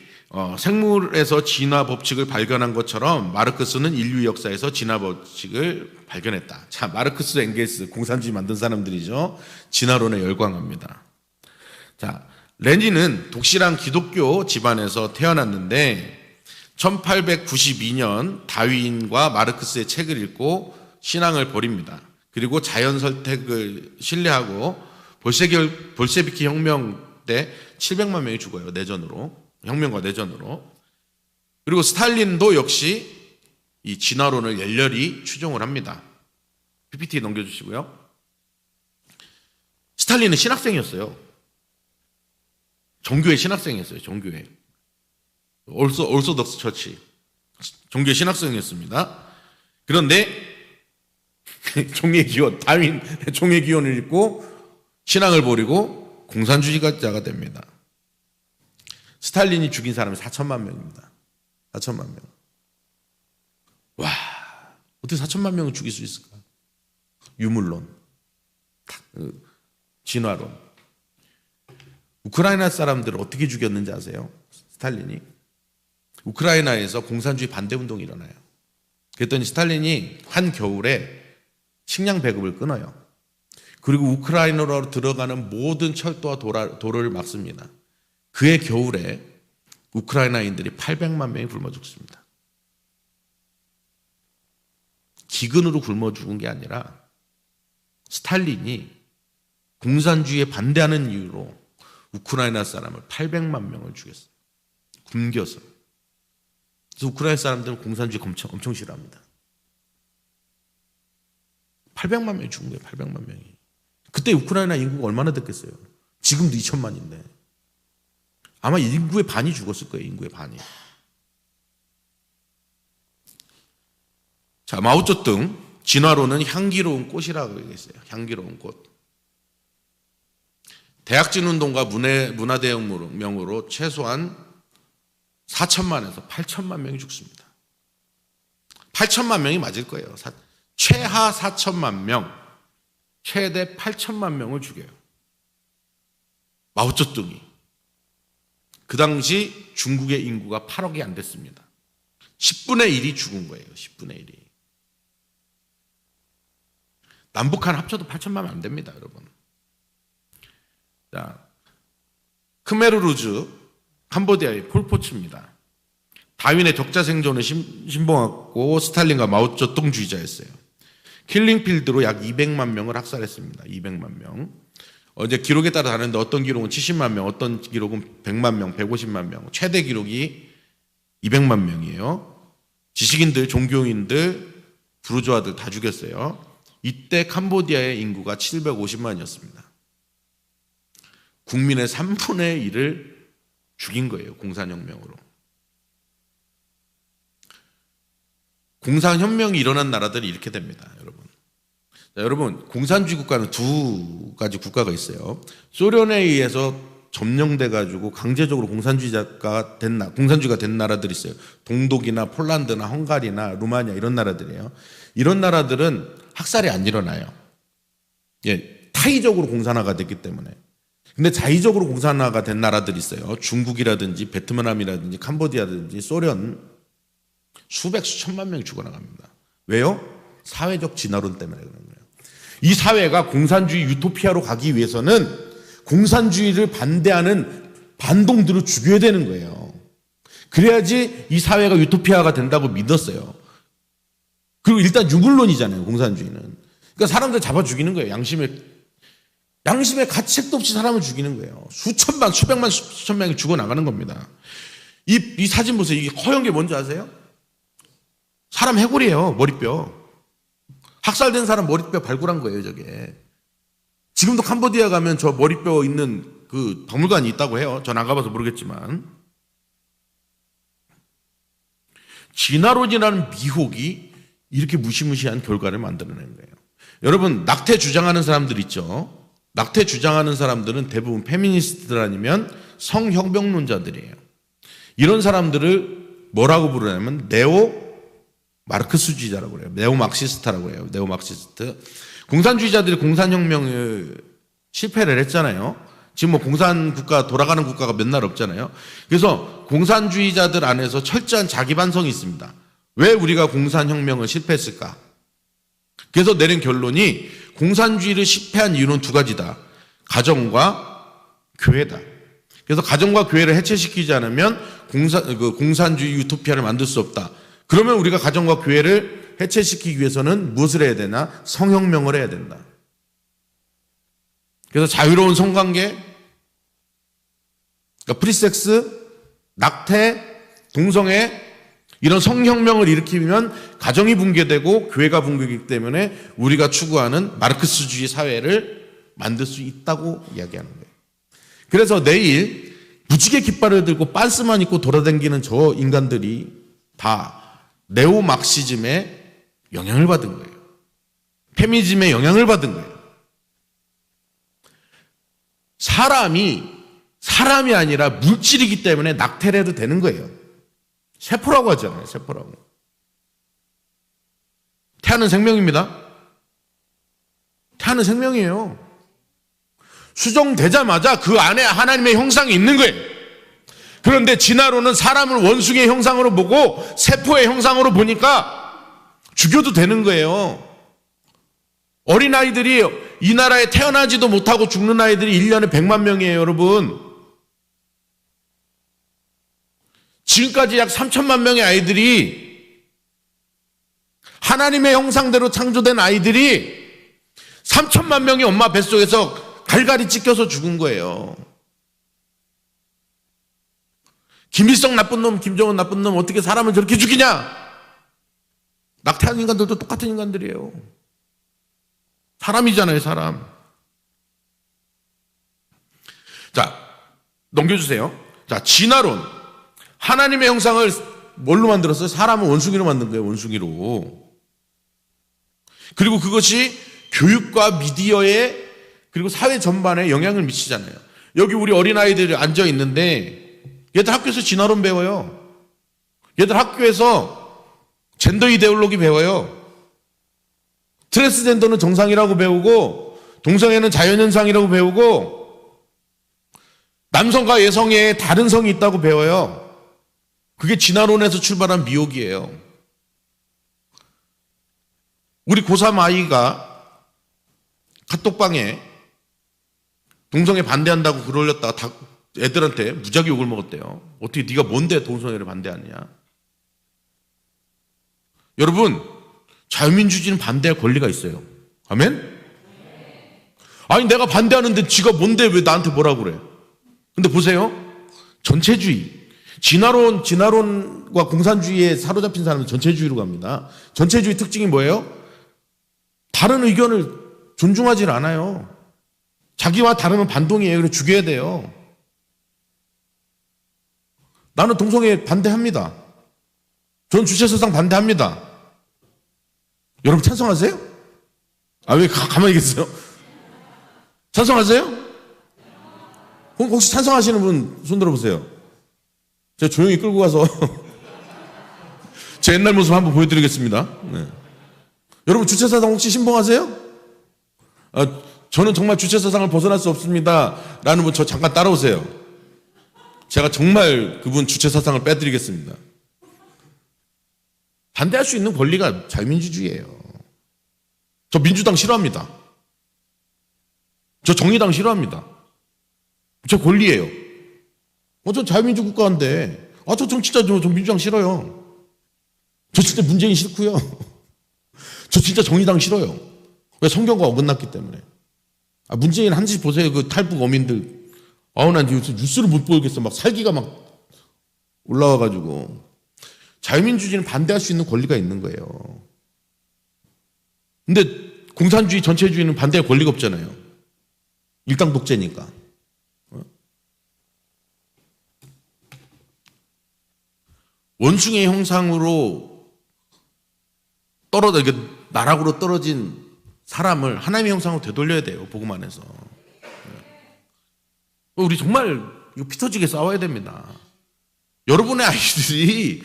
생물에서 진화 법칙을 발견한 것처럼 마르크스는 인류 역사에서 진화 법칙을 발견했다. 자, 마르크스, 엥겔스 공산주의 만든 사람들이죠. 진화론에 열광합니다. 자, 레닌은 독실한 기독교 집안에서 태어났는데 1892년 다윈과 마르크스의 책을 읽고 신앙을 버립니다. 그리고 자연 선택을 신뢰하고 볼셰비키 혁명 때 700만 명이 죽어요. 내전으로. 혁명과 내전으로. 그리고 스탈린도 역시 이 진화론을 열렬히 추종을 합니다. PPT 넘겨주시고요. 스탈린은 신학생이었어요. 종교의 신학생이었어요. 종교의. 올소덕스 처치. 종교의 신학생이었습니다. 그런데 종의 기원, 다윈 종의 기원을 읽고 신앙을 버리고 공산주의자가 됩니다. 스탈린이 죽인 사람이 4천만 명입니다. 4천만 명. 와, 어떻게 4천만 명을 죽일 수 있을까? 유물론, 진화론. 우크라이나 사람들을 어떻게 죽였는지 아세요? 스탈린이. 우크라이나에서 공산주의 반대운동이 일어나요. 그랬더니 스탈린이 한겨울에 식량 배급을 끊어요. 그리고 우크라이나로 들어가는 모든 철도와 도로를 막습니다. 그해 겨울에 우크라이나인들이 800만 명이 굶어 죽습니다. 기근으로 굶어 죽은 게 아니라 스탈린이 공산주의에 반대하는 이유로 우크라이나 사람을 800만 명을 죽였어요. 굶겨서. 그래서 우크라이나 사람들은 공산주의 엄청 싫어합니다. 800만 명이 죽은 거예요. 800만 명이. 그때 우크라이나 인구가 얼마나 됐겠어요? 지금도 2천만인데. 아마 인구의 반이 죽었을 거예요. 인구의 반이. 자, 마오쩌둥 진화론은 향기로운 꽃이라고 얘기했어요. 향기로운 꽃. 대약진운동과 문화대혁명으로 최소한 4천만에서 8천만 명이 죽습니다. 8천만 명이 맞을 거예요. 최하 4천만 명. 최대 8천만 명을 죽여요. 마오쩌둥이. 그 당시 중국의 인구가 8억이 안 됐습니다. 10분의 1이 죽은 거예요. 10분의 1이. 남북한 합쳐도 8천만 명 안 됩니다, 여러분. 자, 크메르루즈, 캄보디아의 폴포츠입니다. 다윈의 적자 생존을 신봉하고 스탈린과 마오쩌둥주의자였어요. 킬링필드로 약 200만 명을 학살했습니다. 200만 명. 어제 기록에 따라 다른데 어떤 기록은 70만 명, 어떤 기록은 100만 명, 150만 명. 최대 기록이 200만 명이에요. 지식인들, 종교인들, 부르주아들 다 죽였어요. 이때 캄보디아의 인구가 750만이었습니다. 국민의 3분의 1을 죽인 거예요. 공산혁명으로. 공산혁명이 일어난 나라들이 이렇게 됩니다. 여러분. 자, 여러분, 공산주의 국가는 두 가지 국가가 있어요. 소련에 의해서 점령돼가지고 강제적으로 공산주의가 된 나라들이 있어요. 동독이나 폴란드나 헝가리나 루마니아 이런 나라들이에요. 이런 나라들은 학살이 안 일어나요. 예, 타의적으로 공산화가 됐기 때문에. 근데 자의적으로 공산화가 된 나라들이 있어요. 중국이라든지 베트남이라든지 캄보디아라든지 소련. 수백 수천만 명이 죽어나갑니다. 왜요? 사회적 진화론 때문에 그런 거예요. 이 사회가 공산주의 유토피아로 가기 위해서는 공산주의를 반대하는 반동들을 죽여야 되는 거예요. 그래야지 이 사회가 유토피아가 된다고 믿었어요. 그리고 일단 유물론이잖아요, 공산주의는. 그러니까 사람들 잡아 죽이는 거예요. 양심의 가책도 없이 사람을 죽이는 거예요. 수천만, 수백만, 수천 명이 죽어나가는 겁니다. 이 사진 보세요. 이게 허연 게 뭔지 아세요? 사람 해골이에요. 머리뼈. 학살된 사람 머리뼈 발굴한 거예요, 저게. 지금도 캄보디아 가면 저 머리뼈 있는 그 박물관이 있다고 해요. 전 안 가봐서 모르겠지만. 진화론이라는 미혹이 이렇게 무시무시한 결과를 만들어낸 거예요. 여러분, 낙태 주장하는 사람들 있죠? 낙태 주장하는 사람들은 대부분 페미니스트들 아니면 성혁명론자들이에요. 이런 사람들을 뭐라고 부르냐면 네오 마르크스주의자라고 그래요. 네오막시스트라고 그래요. 네오막시스트. 공산주의자들이 공산혁명을 실패를 했잖아요. 지금 뭐 공산국가, 돌아가는 국가가 몇 날 없잖아요. 그래서 공산주의자들 안에서 철저한 자기반성이 있습니다. 왜 우리가 공산혁명을 실패했을까? 그래서 내린 결론이 공산주의를 실패한 이유는 두 가지다. 가정과 교회다. 그래서 가정과 교회를 해체시키지 않으면 공산주의 유토피아를 만들 수 없다. 그러면 우리가 가정과 교회를 해체시키기 위해서는 무엇을 해야 되나? 성혁명을 해야 된다. 그래서 자유로운 성관계, 그러니까 프리섹스, 낙태, 동성애 이런 성혁명을 일으키면 가정이 붕괴되고 교회가 붕괴되기 때문에 우리가 추구하는 마르크스주의 사회를 만들 수 있다고 이야기하는 거예요. 그래서 내일 무지개 깃발을 들고 빤스만 입고 돌아다니는 저 인간들이 다 네오막시즘의 영향을 받은 거예요. 페미니즘의 영향을 받은 거예요. 사람이 아니라 물질이기 때문에 낙태를 해도 되는 거예요. 세포라고 하잖아요. 세포라고. 태아는 생명입니다. 태아는 생명이에요. 수정되자마자 그 안에 하나님의 형상이 있는 거예요. 그런데 진화론은 사람을 원숭이의 형상으로 보고 세포의 형상으로 보니까 죽여도 되는 거예요. 어린아이들이 이 나라에 태어나지도 못하고 죽는 아이들이 1년에 100만 명이에요, 여러분. 지금까지 약 3천만 명의 아이들이 하나님의 형상대로 창조된 아이들이 3천만 명이 엄마 뱃속에서 갈갈이 찢겨서 죽은 거예요. 김일성 나쁜 놈, 김정은 나쁜 놈 어떻게 사람을 저렇게 죽이냐? 낙태한 인간들도 똑같은 인간들이에요. 사람이잖아요, 사람. 자, 넘겨주세요. 자, 진화론. 하나님의 형상을 뭘로 만들었어요? 사람을 원숭이로 만든 거예요, 원숭이로. 그리고 그것이 교육과 미디어에 그리고 사회 전반에 영향을 미치잖아요. 여기 우리 어린아이들이 앉아 있는데 얘들 학교에서 진화론 배워요. 얘들 학교에서 젠더 이데올로기 배워요. 트랜스젠더는 정상이라고 배우고 동성애는 자연현상이라고 배우고 남성과 여성의 다른 성이 있다고 배워요. 그게 진화론에서 출발한 미혹이에요. 우리 고3 아이가 카톡방에 동성애 반대한다고 글 올렸다가 애들한테 무지하게 욕을 먹었대요. 어떻게 네가 뭔데 동성애를 반대하느냐. 여러분, 자유민주주의는 반대할 권리가 있어요. 아멘? 아니 내가 반대하는데 지가 뭔데 왜 나한테 뭐라고 그래. 근데 보세요. 전체주의. 진화론과 공산주의에 사로잡힌 사람은 전체주의로 갑니다. 전체주의 특징이 뭐예요? 다른 의견을 존중하지 않아요. 자기와 다르면 반동이에요. 그래서 죽여야 돼요. 나는 동성애 반대합니다. 전 주체사상 반대합니다. 여러분 찬성하세요? 아, 왜 가만히 계세요? 찬성하세요? 혹시 찬성하시는 분 손 들어보세요. 제가 조용히 끌고 가서 제 옛날 모습 한번 보여드리겠습니다. 네. 여러분 주체사상 혹시 신봉하세요? 아, 저는 정말 주체사상을 벗어날 수 없습니다 라는 분 저 잠깐 따라오세요. 제가 정말 그분 주체사상을 빼드리겠습니다. 반대할 수 있는 권리가 자유민주주의예요. 저 민주당 싫어합니다. 저 정의당 싫어합니다. 저 권리예요. 저 자유민주 국가인데 저 진짜 저 민주당 싫어요. 저 진짜 문재인 싫고요. 저 진짜 정의당 싫어요. 왜? 성경과 어긋났기 때문에. 문재인 한 짓 보세요. 그 탈북 어민들. 난 뉴스를 못 보겠어. 막 살기가 막 올라와가지고. 자유민주주의는 반대할 수 있는 권리가 있는 거예요. 근데 공산주의, 전체주의는 반대할 권리가 없잖아요. 일당 독재니까. 원숭이 형상으로 나락으로 떨어진 사람을 하나님의 형상으로 되돌려야 돼요. 복음 안에서. 우리 정말 이거 피 터지게 싸워야 됩니다. 여러분의 아이들이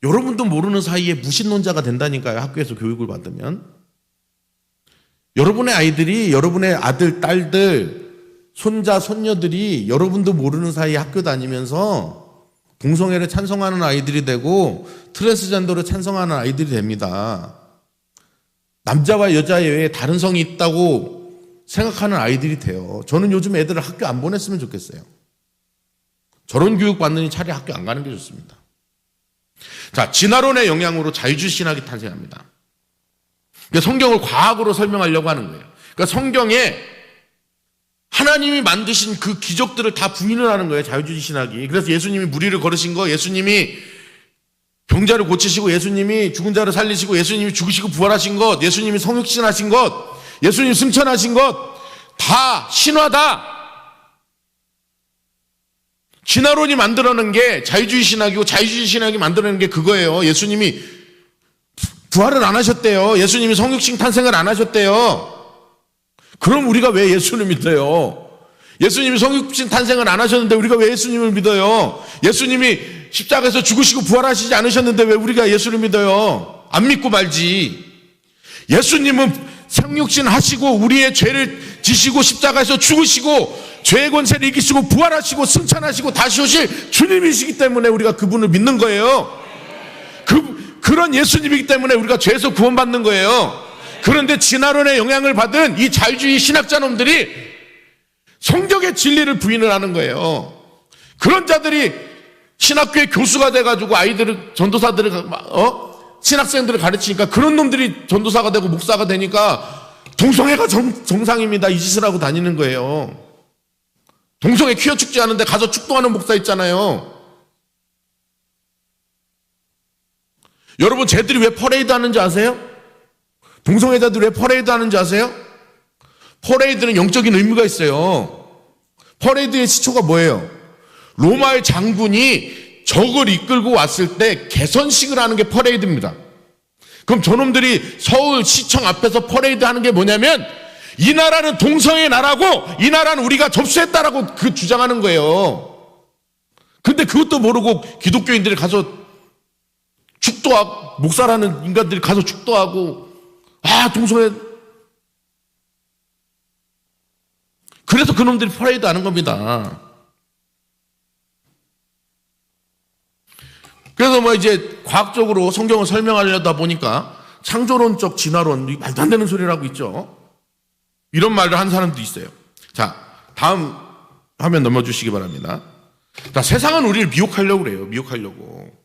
여러분도 모르는 사이에 무신론자가 된다니까요. 학교에서 교육을 받으면. 여러분의 아이들이, 여러분의 아들, 딸들, 손자, 손녀들이 여러분도 모르는 사이에 학교 다니면서 동성애를 찬성하는 아이들이 되고 트랜스젠더를 찬성하는 아이들이 됩니다. 남자와 여자 외에 다른 성이 있다고 생각하는 아이들이 돼요. 저는 요즘 애들을 학교 안 보냈으면 좋겠어요. 저런 교육 받느니 차라리 학교 안 가는 게 좋습니다. 자, 진화론의 영향으로 자유주의 신학이 탄생합니다. 그러니까 성경을 과학으로 설명하려고 하는 거예요. 그러니까 성경에 하나님이 만드신 그 기적들을 다 부인을 하는 거예요. 자유주의 신학이. 그래서 예수님이 무리를 걸으신 거, 예수님이 병자를 고치시고, 예수님이 죽은 자를 살리시고, 예수님이 죽으시고 부활하신 것, 예수님이 성육신하신 것, 예수님 승천하신 것 다 신화다. 진화론이 만들어낸 게 자유주의 신학이고 자유주의 신학이 만들어낸 게 그거예요. 예수님이 부활을 안 하셨대요. 예수님이 성육신 탄생을 안 하셨대요. 그럼 우리가 왜 예수를 믿어요? 예수님이 성육신 탄생을 안 하셨는데 우리가 왜 예수님을 믿어요? 예수님이 십자가에서 죽으시고 부활하시지 않으셨는데 왜 우리가 예수를 믿어요? 안 믿고 말지. 예수님은 성육신 하시고 우리의 죄를 지시고 십자가에서 죽으시고 죄의 권세를 이기시고 부활하시고 승천하시고 다시 오실 주님이시기 때문에 우리가 그분을 믿는 거예요. 그런 예수님이기 때문에 우리가 죄에서 구원받는 거예요. 그런데 진화론의 영향을 받은 이 자유주의 신학자놈들이 성경의 진리를 부인을 하는 거예요. 그런 자들이 신학교의 교수가 돼가지고 아이들을, 전도사들을, 신학생들을 가르치니까 그런 놈들이 전도사가 되고 목사가 되니까 동성애가 정상입니다. 이 짓을 하고 다니는 거예요. 동성애 퀴어 축제 하는데 가서 축도하는 목사 있잖아요. 여러분, 쟤들이 왜 퍼레이드 하는지 아세요? 동성애자들이 왜 퍼레이드 하는지 아세요? 퍼레이드는 영적인 의미가 있어요. 퍼레이드의 시초가 뭐예요? 로마의 장군이 적을 이끌고 왔을 때 개선식을 하는 게 퍼레이드입니다. 그럼 저놈들이 서울 시청 앞에서 퍼레이드 하는 게 뭐냐면 이 나라는 동성애 나라고 이 나라는 우리가 접수했다라고 그 주장하는 거예요. 근데 그것도 모르고 기독교인들이 가서 축도하고, 목사라는 인간들이 가서 축도하고, 동성애 그래서 그놈들이 퍼레이드 하는 겁니다. 그래서 뭐 이제 과학적으로 성경을 설명하려다 보니까 창조론적 진화론, 말도 안 되는 소리를 하고 있죠. 이런 말을 한 사람도 있어요. 자, 다음 화면 넘어주시기 바랍니다. 자, 세상은 우리를 미혹하려고 그래요. 미혹하려고.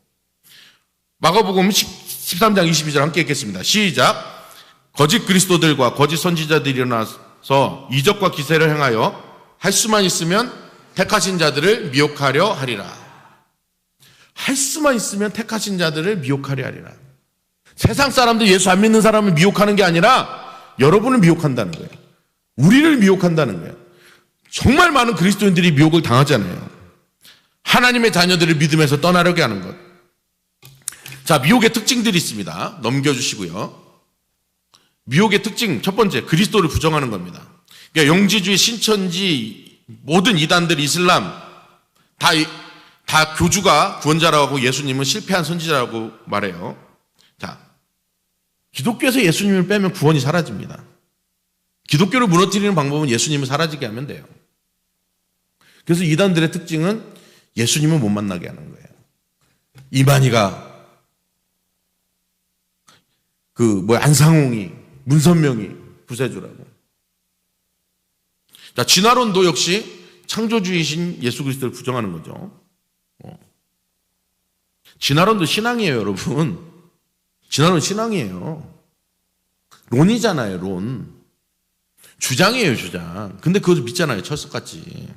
마가복음 13장 22절 함께 읽겠습니다. 시작. 거짓 그리스도들과 거짓 선지자들이 일어나서 이적과 기세를 행하여 할 수만 있으면 택하신 자들을 미혹하려 하리라. 할 수만 있으면 택하신 자들을 미혹하려 하리라. 세상 사람들, 예수 안 믿는 사람을 미혹하는 게 아니라 여러분을 미혹한다는 거예요. 우리를 미혹한다는 거예요. 정말 많은 그리스도인들이 미혹을 당하잖아요. 하나님의 자녀들을 믿음에서 떠나려게 하는 것. 자, 미혹의 특징들이 있습니다. 넘겨주시고요. 미혹의 특징 첫 번째, 그리스도를 부정하는 겁니다. 그러니까 영지주의, 신천지, 모든 이단들, 이슬람 다 교주가 구원자라고 하고 예수님은 실패한 선지자라고 말해요. 자, 기독교에서 예수님을 빼면 구원이 사라집니다. 기독교를 무너뜨리는 방법은 예수님을 사라지게 하면 돼요. 그래서 이단들의 특징은 예수님을 못 만나게 하는 거예요. 이만희가, 안상홍이, 문선명이 구세주라고. 자, 진화론도 역시 창조주이신 예수 그리스도를 부정하는 거죠. 진화론도 신앙이에요, 여러분. 진화론 신앙이에요. 론이잖아요, 론. 주장이에요, 주장. 근데 그것도 믿잖아요, 철석같이.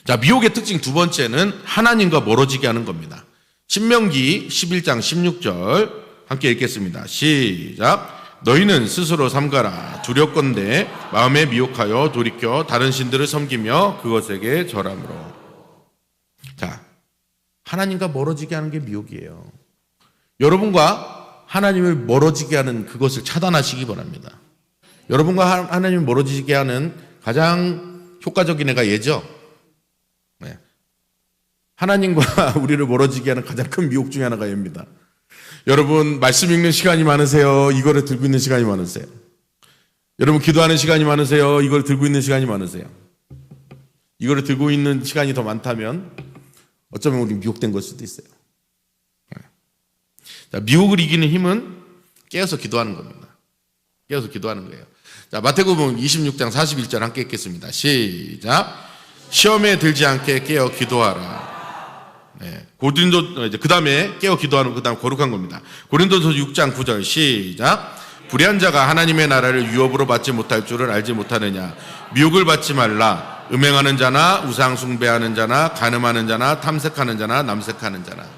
자, 미혹의 특징 두 번째는 하나님과 멀어지게 하는 겁니다. 신명기 11장 16절 함께 읽겠습니다. 시작. 너희는 스스로 삼가라. 두렵건대 마음에 미혹하여 돌이켜 다른 신들을 섬기며 그것에게 절함으로. 자, 하나님과 멀어지게 하는 게 미혹이에요. 여러분과 하나님을 멀어지게 하는 그것을 차단하시기 바랍니다. 여러분과 하나님을 멀어지게 하는 가장 효과적인 애가 얘죠. 네. 하나님과 우리를 멀어지게 하는 가장 큰 미혹 중에 하나가 얘입니다. 여러분 말씀 읽는 시간이 많으세요? 이거를 들고 있는 시간이 많으세요? 여러분 기도하는 시간이 많으세요? 이걸 들고 있는 시간이 많으세요? 이거를 들고 있는 시간이 더 많다면 어쩌면 우리 미혹된 걸 수도 있어요. 자, 미혹을 이기는 힘은 깨어서 기도하는 겁니다. 깨어서 기도하는 거예요. 자, 마태복음 26장 41절 함께 읽겠습니다. 시작. 시험에 들지 않게 깨어 기도하라. 네. 그 다음에 깨어 기도하는 그 다음 거룩한 겁니다. 고린도서 6장 9절 시작. 불의한 자가 하나님의 나라를 유업으로 받지 못할 줄을 알지 못하느냐. 미혹을 받지 말라. 음행하는 자나 우상 숭배하는 자나 간음하는 자나 탐색하는 자나 남색하는 자나.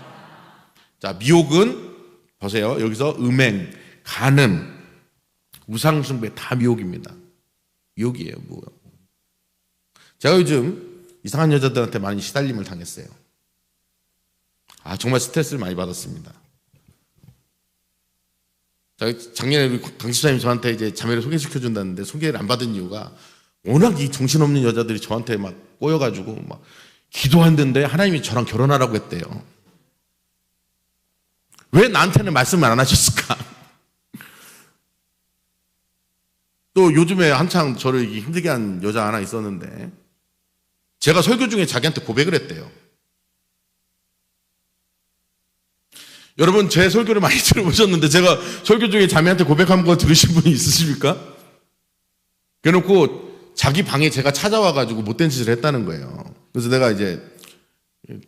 자, 미혹은 보세요. 여기서 음행, 간음, 우상 숭배 다 미혹입니다. 미혹이에요. 뭐. 제가 요즘 이상한 여자들한테 많이 시달림을 당했어요. 정말 스트레스를 많이 받았습니다. 작년에 우리 강 집사님이 저한테 이제 자매를 소개시켜준다는데 소개를 안 받은 이유가 워낙 이 정신없는 여자들이 저한테 막 꼬여가지고 막 기도한다는데 하나님이 저랑 결혼하라고 했대요. 왜 나한테는 말씀을 안 하셨을까? 또 요즘에 한창 저를 힘들게 한 여자 하나 있었는데 제가 설교 중에 자기한테 고백을 했대요. 여러분 제 설교를 많이 들어보셨는데 제가 설교 중에 자매한테 고백한 거 들으신 분이 있으십니까? 그래놓고 자기 방에 제가 찾아와가지고 못된 짓을 했다는 거예요. 그래서 내가 이제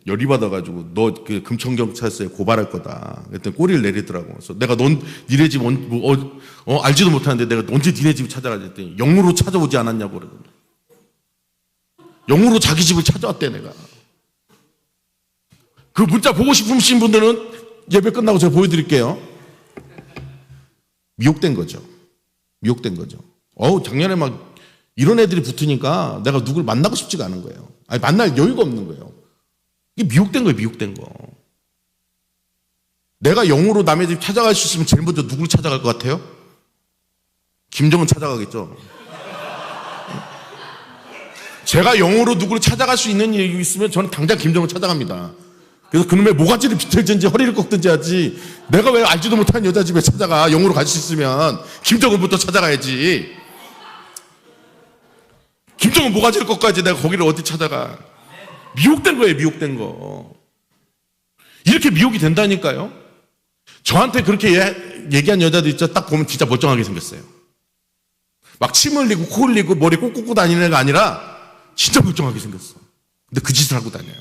열이 받아가지고 너 그 금천경찰서에 고발할 거다. 그랬더니 꼬리를 내리더라고. 그래서 내가 니네 집 알지도 못하는데 내가 언제 니네 집 찾아가지 했더니 영으로 찾아오지 않았냐고 그러더니 영으로 자기 집을 찾아왔대 내가. 그 문자 보고 싶으신 분들은 예배 끝나고 제가 보여드릴게요. 미혹된 거죠. 미혹된 거죠. 작년에 막 이런 애들이 붙으니까 내가 누굴 만나고 싶지가 않은 거예요. 만날 여유가 없는 거예요. 이게 미혹된 거예요. 미혹된 거. 내가 영으로 남의 집 찾아갈 수 있으면 제일 먼저 누굴 찾아갈 것 같아요? 김정은 찾아가겠죠. 제가 영으로 누구를 찾아갈 수 있는 일이 있으면 저는 당장 김정은 찾아갑니다. 그래서 그놈의 모가지를 비틀든지 허리를 꺾든지 하지 내가 왜 알지도 못하는 여자 집에 찾아가. 영으로 갈 수 있으면 김정은부터 찾아가야지. 김정은 모가지를 꺾어야지 내가 거기를 어디 찾아가. 미혹된 거예요, 미혹된 거. 이렇게 미혹이 된다니까요. 저한테 그렇게 얘기한 여자도 있죠. 딱 보면 진짜 멀쩡하게 생겼어요. 막 침 흘리고 코 흘리고 머리 꼭 꽂고 다니는 애가 아니라 진짜 멀쩡하게 생겼어. 근데 그 짓을 하고 다녀요.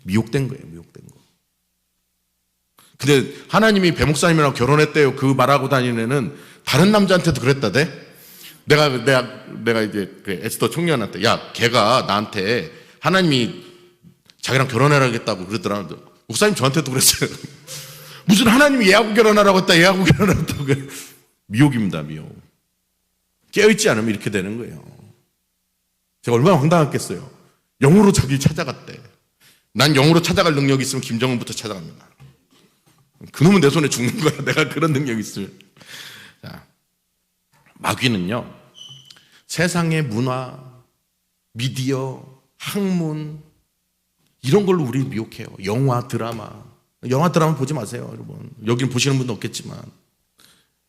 미혹된 거예요, 미혹된 거. 근데 하나님이 배 목사님이랑 결혼했대요. 그 말하고 다니는 애는 다른 남자한테도 그랬다대. 내가 이제 그 에스더 청년한테, 야, 걔가 나한테 하나님이 자기랑 결혼하라겠다고 그러더라. 목사님 저한테도 그랬어요. 무슨 하나님이 얘하고 결혼하라고 했다, 얘하고 결혼하라고 했다고. 미혹입니다, 미혹. 깨어있지 않으면 이렇게 되는 거예요. 제가 얼마나 황당했겠어요. 영으로 자기를 찾아갔대. 난 영으로 찾아갈 능력이 있으면 김정은부터 찾아갑니다. 그놈은 내 손에 죽는 거야. 내가 그런 능력이 있으면. 자, 마귀는요, 세상의 문화, 미디어, 학문, 이런 걸로 우리를 미혹해요. 영화, 드라마. 영화, 드라마 보지 마세요, 여러분. 여기는 보시는 분도 없겠지만.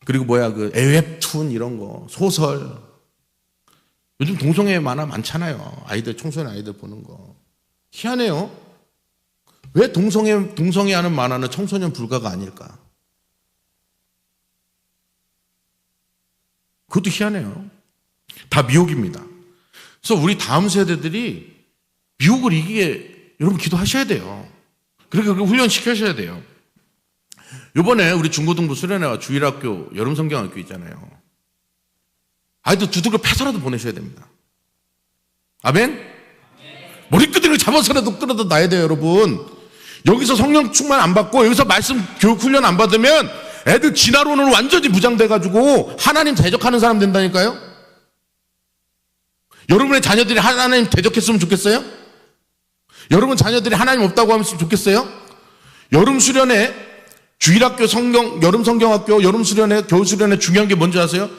그리고 그 웹툰 이런 거, 소설. 요즘 동성애 만화 많잖아요. 아이들, 청소년 아이들 보는 거. 희한해요. 왜 동성애 하는 만화는 청소년 불가가 아닐까? 그것도 희한해요. 다 미혹입니다. 그래서 우리 다음 세대들이 미혹을 이기게 여러분 기도하셔야 돼요. 그렇게 훈련시켜셔야 돼요. 요번에 우리 중고등부 수련회와 주일학교, 여름성경학교 있잖아요. 아이들 두들겨 패서라도 보내셔야 됩니다. 아멘? 머리끄댕이를 잡아서라도 끌어다 놔야 돼요, 여러분. 여기서 성령 충만 안 받고 여기서 말씀 교육 훈련 안 받으면 애들 진화론은 완전히 무장돼가지고 하나님 대적하는 사람 된다니까요. 여러분의 자녀들이 하나님 대적했으면 좋겠어요? 여러분 자녀들이 하나님 없다고 하면 좋겠어요? 여름 수련회, 주일학교 여름 성경학교, 여름 수련회, 겨울 수련회 중요한 게 뭔지 아세요?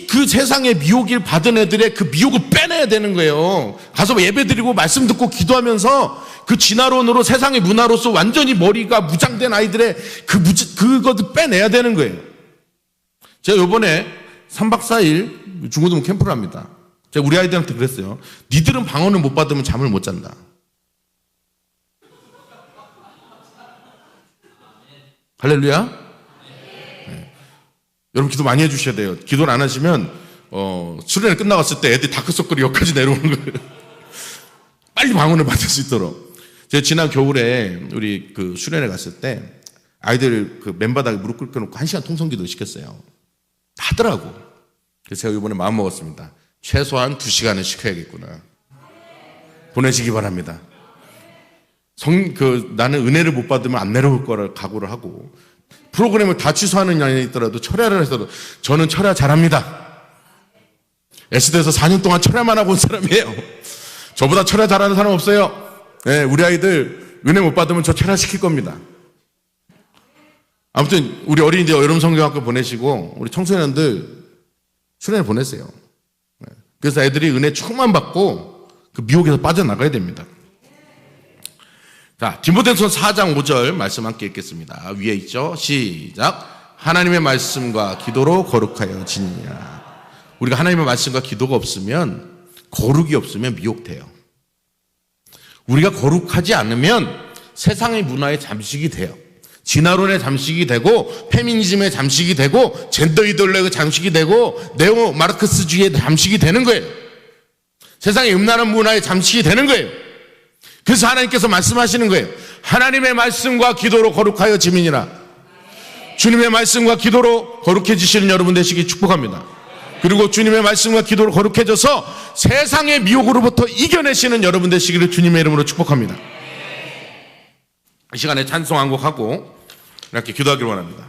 그 세상의 미혹을 받은 애들의 그 미혹을 빼내야 되는 거예요. 가서 예배 드리고 말씀 듣고 기도하면서 그 진화론으로 세상의 문화로서 완전히 머리가 무장된 아이들의 그것을 빼내야 되는 거예요. 제가 요번에 3박 4일 중고등부 캠프를 합니다. 제가 우리 아이들한테 그랬어요. 니들은 방언을 못 받으면 잠을 못 잔다. 할렐루야. 네. 여러분 기도 많이 해주셔야 돼요. 기도를 안 하시면 수련회 끝나갔을 때 애들이 다크서클이 여기까지 내려오는 거예요. 빨리 방언을 받을 수 있도록. 제가 지난 겨울에 우리 그 수련회 갔을 때 아이들 그 맨바닥에 무릎 꿇겨놓고 1시간 통성기도 시켰어요. 하더라고. 그래서 제가 이번에 마음 먹었습니다. 최소한 2시간은 시켜야겠구나. 보내시기 바랍니다. 나는 은혜를 못 받으면 안 내려올 거를 각오를 하고 프로그램을 다 취소하는 년이 있더라도 철야를 해서도 저는 철야 잘합니다. 에스더에서 4년 동안 철야만 하고 온 사람이에요. 저보다 철야 잘하는 사람 없어요. 네, 우리 아이들 은혜 못 받으면 저 철야 시킬 겁니다. 아무튼 우리 어린이들 여름 성경학교 보내시고 우리 청소년들 수련회 보내세요. 그래서 애들이 은혜 충만 받고 그 미혹에서 빠져나가야 됩니다. 자, 디모데전서 4장 5절 말씀 함께 읽겠습니다. 위에 있죠? 시작. 하나님의 말씀과 기도로 거룩하여 지니라. 우리가 하나님의 말씀과 기도가 없으면, 거룩이 없으면 미혹돼요. 우리가 거룩하지 않으면 세상의 문화에 잠식이 돼요. 진화론의 잠식이 되고, 페미니즘의 잠식이 되고, 젠더 이데올로기의 잠식이 되고, 네오 마르크스주의의 잠식이 되는 거예요. 세상의 음란한 문화에 잠식이 되는 거예요. 그래서 하나님께서 말씀하시는 거예요. 하나님의 말씀과 기도로 거룩하여 지민이라. 주님의 말씀과 기도로 거룩해지시는 여러분 되시기 축복합니다. 그리고 주님의 말씀과 기도로 거룩해져서 세상의 미혹으로부터 이겨내시는 여러분 되시기를 주님의 이름으로 축복합니다. 이 시간에 찬송 한 곡 하고 이렇게 기도하기를 원합니다.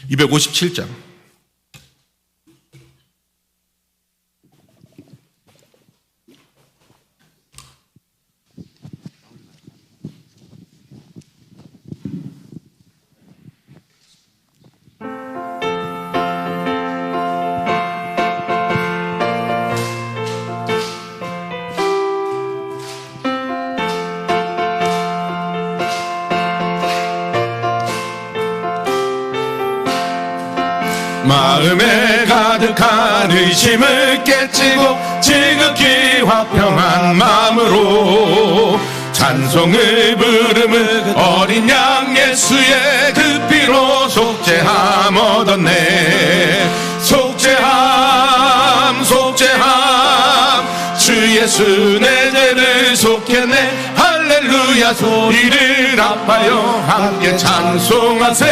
257장. 마음에 가득한 의심을 깨치고 지극히 화평한 마음으로 찬송을 부름을 어린 양 예수의 그 피로 속죄함 얻었네. 속죄함 속죄함 주 예수 내 죄를 속했네. 할렐루야 소리를 합하여 함께 찬송하세.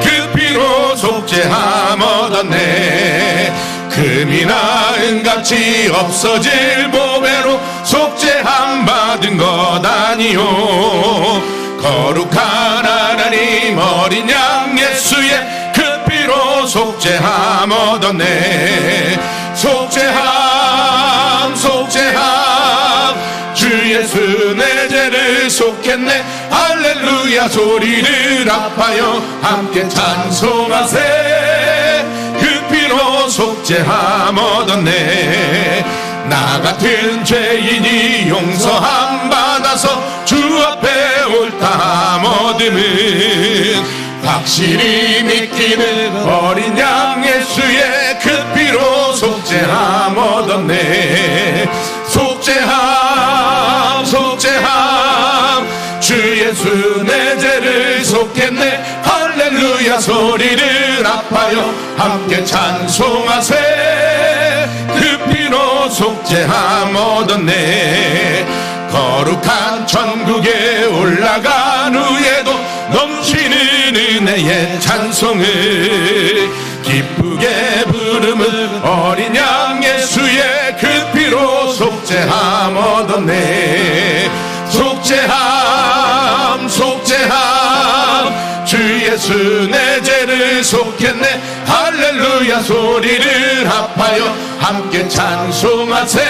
그 피로 속죄함 얻었네. 금이나 은같이 없어질 보배로 속죄함 받은 것 아니요. 거룩한 하나님 어린 양 예수의 그 피로 속죄함 얻었네. 속죄함 속죄함 주 예수 내 죄를 속했네. 할렐루야 소리를 합하여 함께 찬송하세. 그 피로 속죄함 얻었네. 나 같은 죄인이 용서함 받아서 주 앞에 옳다함 얻음은 확실히 믿기는 어린 양 예수의 그 피로 속죄함 얻었네. 속죄함 속죄함 주 예수 내 죄를 속했네. 할렐루야 소리를 합하여 함께 찬송하세. 그 피로 속죄함 얻었네. 거룩한 천국에 올라간 후에도 넘치는 은혜의 찬송을 기쁘게 부름은 어린 양 예수의 그 피로 속죄함 얻었네. 속죄함 속죄함 주 예수 내 죄를 속했네. 할렐루야 소리를 합하여 함께 찬송하세.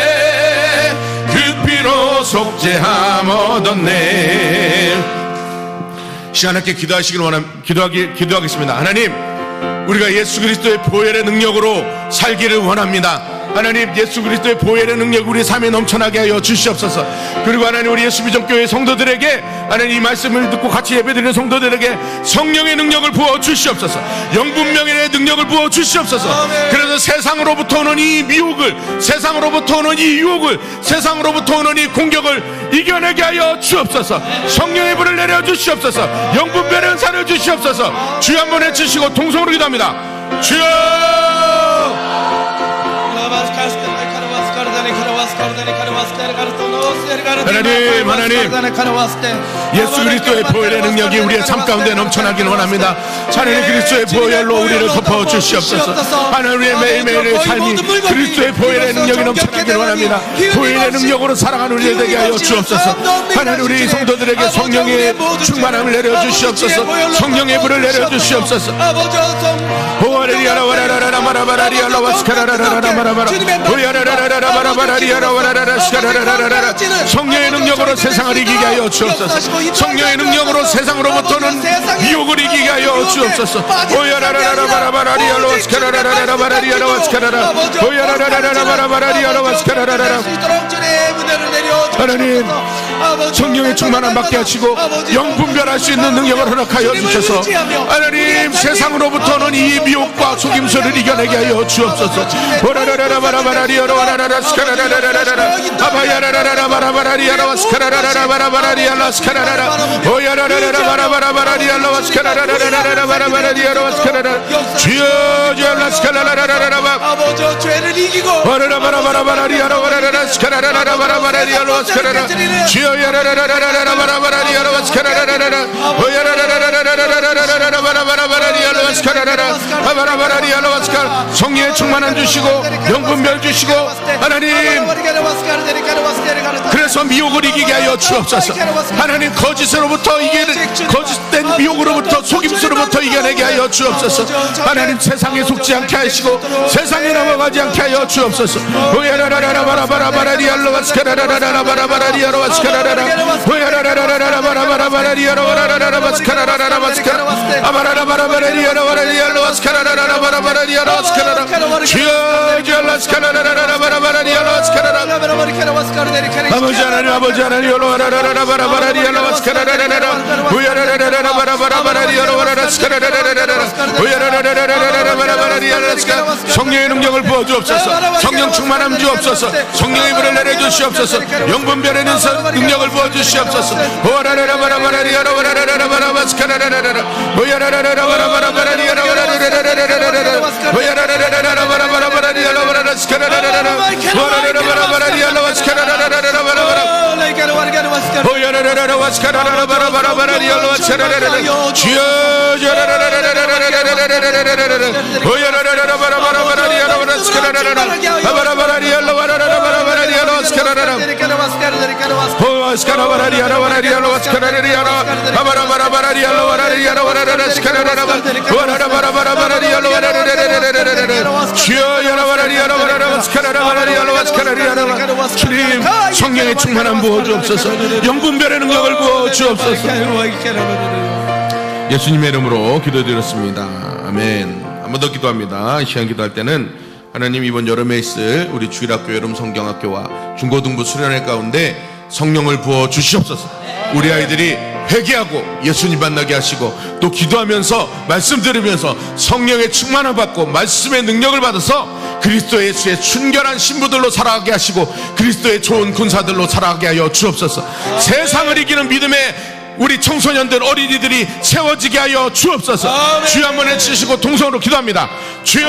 그 피로 속죄함 얻었네. 시간하게 기도하겠습니다. 하나님, 우리가 예수 그리스도의 보혈의 능력으로 살기를 원합니다. 하나님, 예수 그리스도의 보혈의 능력 우리 삶에 넘쳐나게 하여 주시옵소서. 그리고 하나님, 우리 예수 비전교회 성도들에게 하나님 이 말씀을 듣고 같이 예배드리는 성도들에게 성령의 능력을 부어 주시옵소서. 영분명의 능력을 부어 주시옵소서. 그래서 세상으로부터 오는 이 미혹을, 세상으로부터 오는 이 유혹을, 세상으로부터 오는 이 공격을 이겨내게 하여 주옵소서. 성령의 불을 내려 주시옵소서. 영분별의 은사를 주시옵소서. 주여 한번 해주시고 통성으로 기도합니다. 주여. 하나님 예수 그리스도의 보혈의 능력이 우리의 삶 가운데 넘쳐나길 원합니다. 하나님 그리스도의 보혈로 우리를 덮어 주시옵소서. 하나님 우리의 매일매일의 삶이 그리스도의 보혈의 능력이 넘쳐나길 원합니다. 보혈의 능력으로 살아가는 우리를 되게 하여 주옵소서. 하나님 우리 성도들에게 성령의 충만함을 내려 주시옵소서. 성령의 불을 내려 주시옵소서. 오하레리아라 와라라라 마라바라리아라 와스카라라라라 마라바라 오야라라라라 마라바라리아라 와라라라 스카라라라라. 성령의 능력으로 세상을 이기게 하여 주옵소서. 성령의 능력으로 세상으로부터는 미혹을 이기게 하여 주옵소서. 오야라라라 마라바라리아라 와스카라라라라 마라리아라 와스카라라 오야라라라라 마라바라리아라 와스카라라라. 하나님 성령의 충만함 받게 하시고 영분별할 수 있는 능력을 허락하여 주셔서 하나님 세상으로부터는 이 미혹과 속임수를 이겨내게 하여 주옵소서. 오라라라라 마라바라리아라 와라라라 스카라라라라라 아바야라라라 마라바라리아라 와스카라라라 마라바라리아라 스카라라라 오야라라라 마라바라바라리아라 와스카라라라라 마라바라리아라 와스카라라 주여 주여 스카라라라라라 아버지 죄를 이기고 와라라바라바라리아라 와라라라 스카라라라 마라바라리아라 와스카라라 주여 야라라라라라 마라바라리아라 와스카라라라라 오야라라라라라라라라라 마라바라바라리아라 와스카라라라 아바라바라리아라 와스카. 성령의 충만함 주시고 영분별 주시고 하나님 그래서 미혹을 이기게 하여 주옵소서. 하나님 거짓으로부터 이기는 거짓된 미혹으로부터 속임수로부터 이겨내게 하여 주옵소서. 하나님 세상에 속지 않게 하시고 세상에 넘어가지 않게 하여 주옵소서. 오야라라라라 바라바라바라리알로 와스카라라라라 바라바라리아로 와스카라라라 오야라라라라라 바라바라바라리아로 와라라라 와스카라라라 와스카라 아바라바라바라리아로 와라리알로 와스카라라라 바라바라리아로 와스카라라 주여 주여 와스카라라라 바라바라리아로 와스카라라 아버지 하나님 아버지 하나님 요로와라라라바라바라리 알라와스카라라라라 우야라라라라 바라바라바라리 요로와라라 스카라라라라라 우야라라라라라바라바라리 알라스카 성령의 능력을 부어주옵소서. 성령 충만함 주옵소서. 성령의 불을 내려주시옵소서. 영분별의 능력을 부어주시옵소서. 오라라라바라바라리 요로와라라라바라바 스카라라라라 우야라라라라바라바라리 요로와라라라라라라라 우야라라라라바라바라리 요로와라라 스카라라라라 우야라라라바라바라리 요로와 스카라라라라라라라 주님 성령의 충만함 부어주옵소서. 영분별의 능력을 부어주옵소서. 예수님의 이름으로 기도드렸습니다. 아멘. 한 번 더 기도합니다. 시간 기도할 때는 하나님 이번 여름에 있을 우리 주일학교 여름 성경학교와 중고등부 수련회 가운데 성령을 부어주시옵소서. 우리 아이들이 회개하고 예수님 만나게 하시고 또 기도하면서 말씀 들으면서 성령의 충만함 받고 말씀의 능력을 받아서 그리스도 예수의 순결한 신부들로 살아가게 하시고 그리스도의 좋은 군사들로 살아가게 하여 주옵소서. 세상을 이기는 믿음의 우리 청소년들 어린이들이 세워지게 하여 주옵소서. 주여 한번 해주시고 동성으로 기도합니다. 주여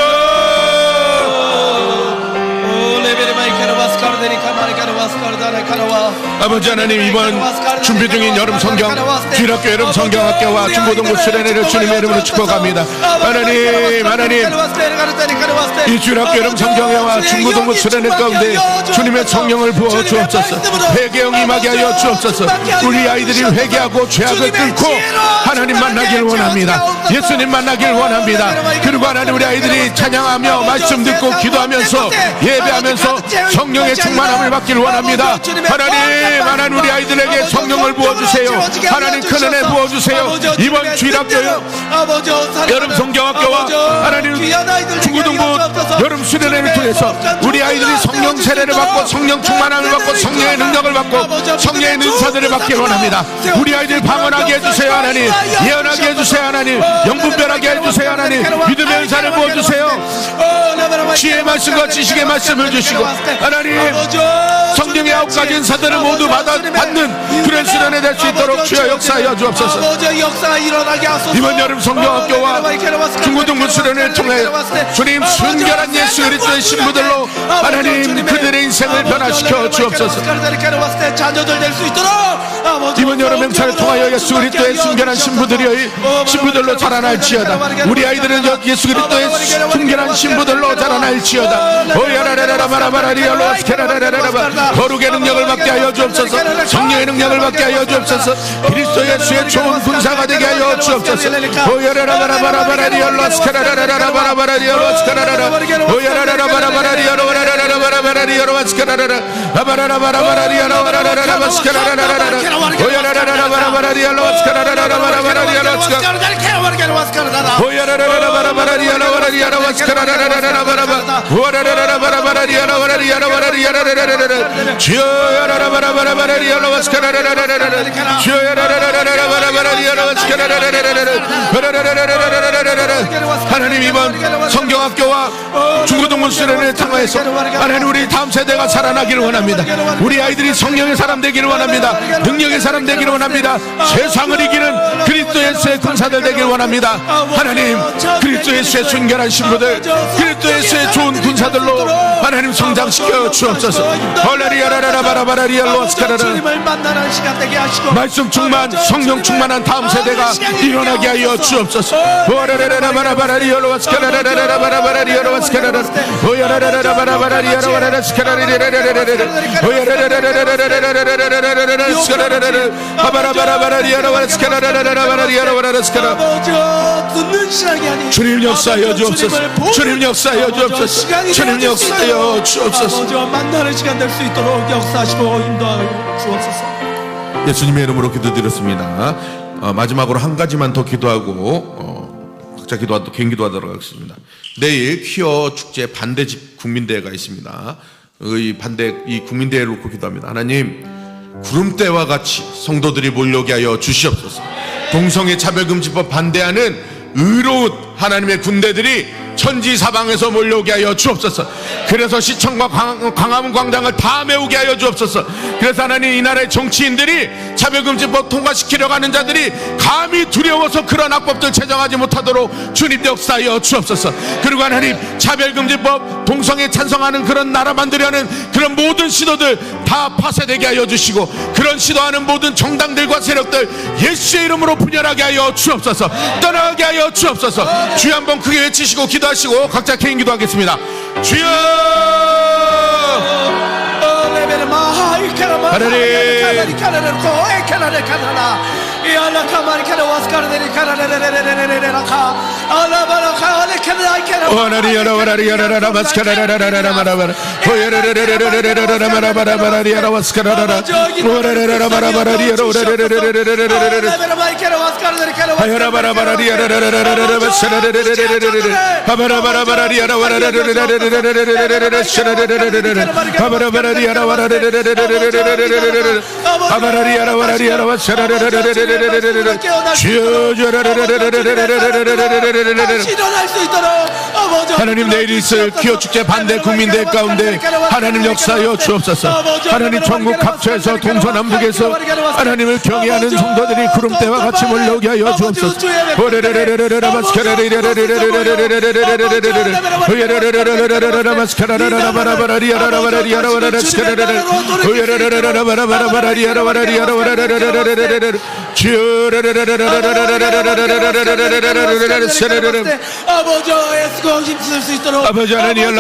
아버지 하나님 이번 준비 중인 여름 성경 주일학교 여름 성경학교와 중고등부 수련회를 주님의 이름으로 축복합니다. 하나님 이 주일학교 여름 성경회와 중고등부 수련회 가운데 주님의 성령을 부어 주옵소서. 회개형 임하게 하여 주옵소서. 우리 아이들이 회개하고 죄악을 끊고 하나님 만나길 원합니다. 예수님 만나길 원합니다. 그리고 하나님 우리 아이들이 찬양하며 말씀 듣고 기도하면서 예배하면서 성령의 충만함을 받길 원합니다. 하나님 우리 아이들에게 성령을 부어주세요. 하나님 큰 은혜 부어주세요. 이번 주일학교 여름 성경학교와 하나님 중고등부 여름 수련회를 통해서 우리 아이들이 성령 세례를 받고 성령 충만함을 받고 성령의 능력을 받고 성령의 은사들을 받길 원합니다. 우리 아이들 방언하게 해주세요. 하나님 예언하게 해주세요. 하나님 영분별하게 해주세요. 하나님 믿음의 은사를 부어주세요. 지혜의 말씀과 지식의 말씀을 주시고 하나님 성령의 9가지 은사들을 모두 받는 그런 수련회 될 수 있도록 주여 역사하여 주옵소서. 이번 여름 성경학교와 중고등부 수련회를 통해 주님 순결한 예수 그리스도의 신부들로 하나님 그들의 인생을 변화시켜 주옵소서. 이번 여름 행사를 통하여 예수 그리스도의 순결한 신부들로 자라날지어다. 우리 아이들은 예수 그리스도의 순결한 신부들로 자라날지어다. 거룩의 능력을 받게 하여 주옵소서. 성령의 능력을 받게 하여 주옵소서. 그리스도 예수의 좋은 군사가 되게 하여 주옵소서. 하나님 이번 성경학교와 중고등부 수련회를 통해서 하나님 우리 다음 세대가 살아나기를 원합니다. 우리 아이들이 성령의 사람 되기를 원합니다. 능력의 사람 되기를 원합니다. 세상을 이기는 그리스도 예수의 군사들 되기를 원합니다. 하나님 그리스도 예수의 순결한 신부들 그리스도 예수의 좋은 군사들로 하나님 성장시켜 주옵소서. 말씀 충만 성령 충만한 다음 세대가 일어나게 하여 주옵소서. 주님 역사하여 주옵소서. 주님 역사하여 주옵소서. 주님 역사하여 주옵소서. 만나는 시간 될 수 있도록 역사하시고 인도하여 주옵소서. 예수님의 이름으로 기도드렸습니다. 마지막으로 한 가지만 더 기도하고 각자 개인 기도하도록 하겠습니다. 내일 퀴어 축제 반대집 국민대회가 있습니다. 이 반대 이 국민대회를 놓고 기도합니다. 하나님, 구름대와 같이 성도들이 몰려오게 하여 주시옵소서. 동성애 차별금지법 반대하는 의로운 하나님의 군대들이 천지사방에서 몰려오게 하여 주옵소서. 그래서 시청과 광화문 광장을 다 메우게 하여 주옵소서. 그래서 하나님, 이 나라의 정치인들이 차별금지법 통과시키려고 하는 자들이 감히 두려워서 그런 악법들 제정하지 못하도록 주님 역사하여 주옵소서. 그리고 하나님, 차별금지법 동성애 찬성하는 그런 나라 만들려는 그런 모든 시도들 다 파쇄되게 하여 주시고, 그런 시도하는 모든 정당들과 세력들 예수의 이름으로 분열하게 하여 주옵소서. 떠나게 하여 주옵소서. 주여 한번 크게 외치시고 기도하시고 각자 개인 기도하겠습니다. 주여! 하나님, 내일 있을 기호축제 반대 국민대회 가운데 하나님 역사하여 주옵소서. 하나님, 전국 각처에서 동서남북에서 하나님을 경외하는 성도들이 구름대와 같이 몰려오게 하여 주옵소서. 아버지 하나님,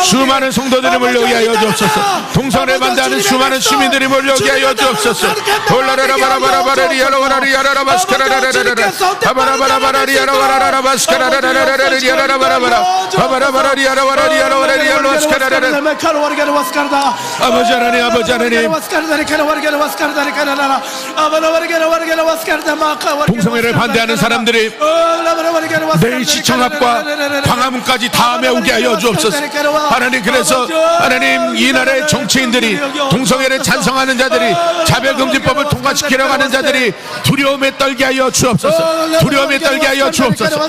수많은 성도들이 몰려오게 하여 주옵소서. 동성애를 반대하는 수많은 시민들이 몰려오게 하여 주옵소서. 아버지 하나님, 아버지 하나님, 동성애를 반대하는 사람들이 내일 시청 앞과 광화문까지 다 메우게 하여 주옵소서. 하나님, 그래서 하나님, 이 나라의 정치인들이 동성애를 찬성하는 자들이 차별금지법을 통과시키려고 하는 자들이 두려움에 떨게 하여 주옵소서. 두려움에 떨게 하여 주옵소서.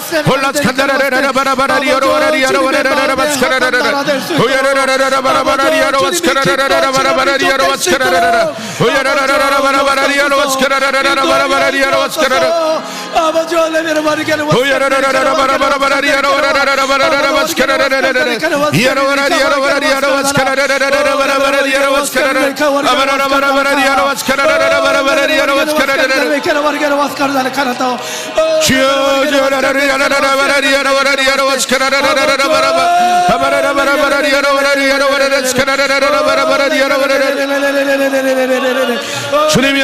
주님이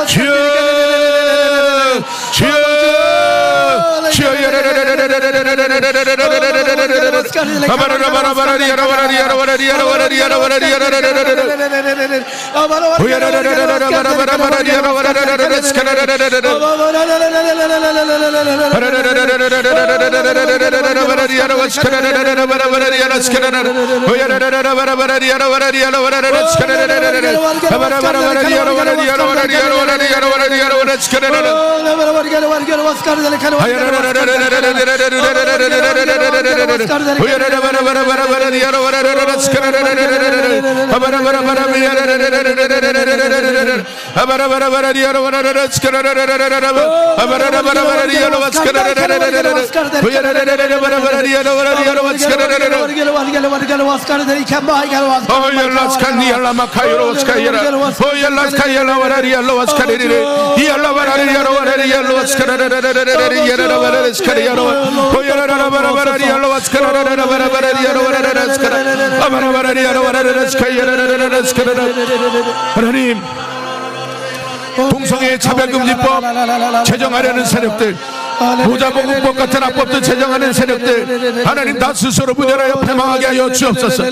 주여 하나님, 동성애 차별금지법 제정하려는 세력들, 모자보국법 같은 악법도 제정하는 세력들, 하나님 다 스스로 분열하여 패망하게 하여 주옵소서.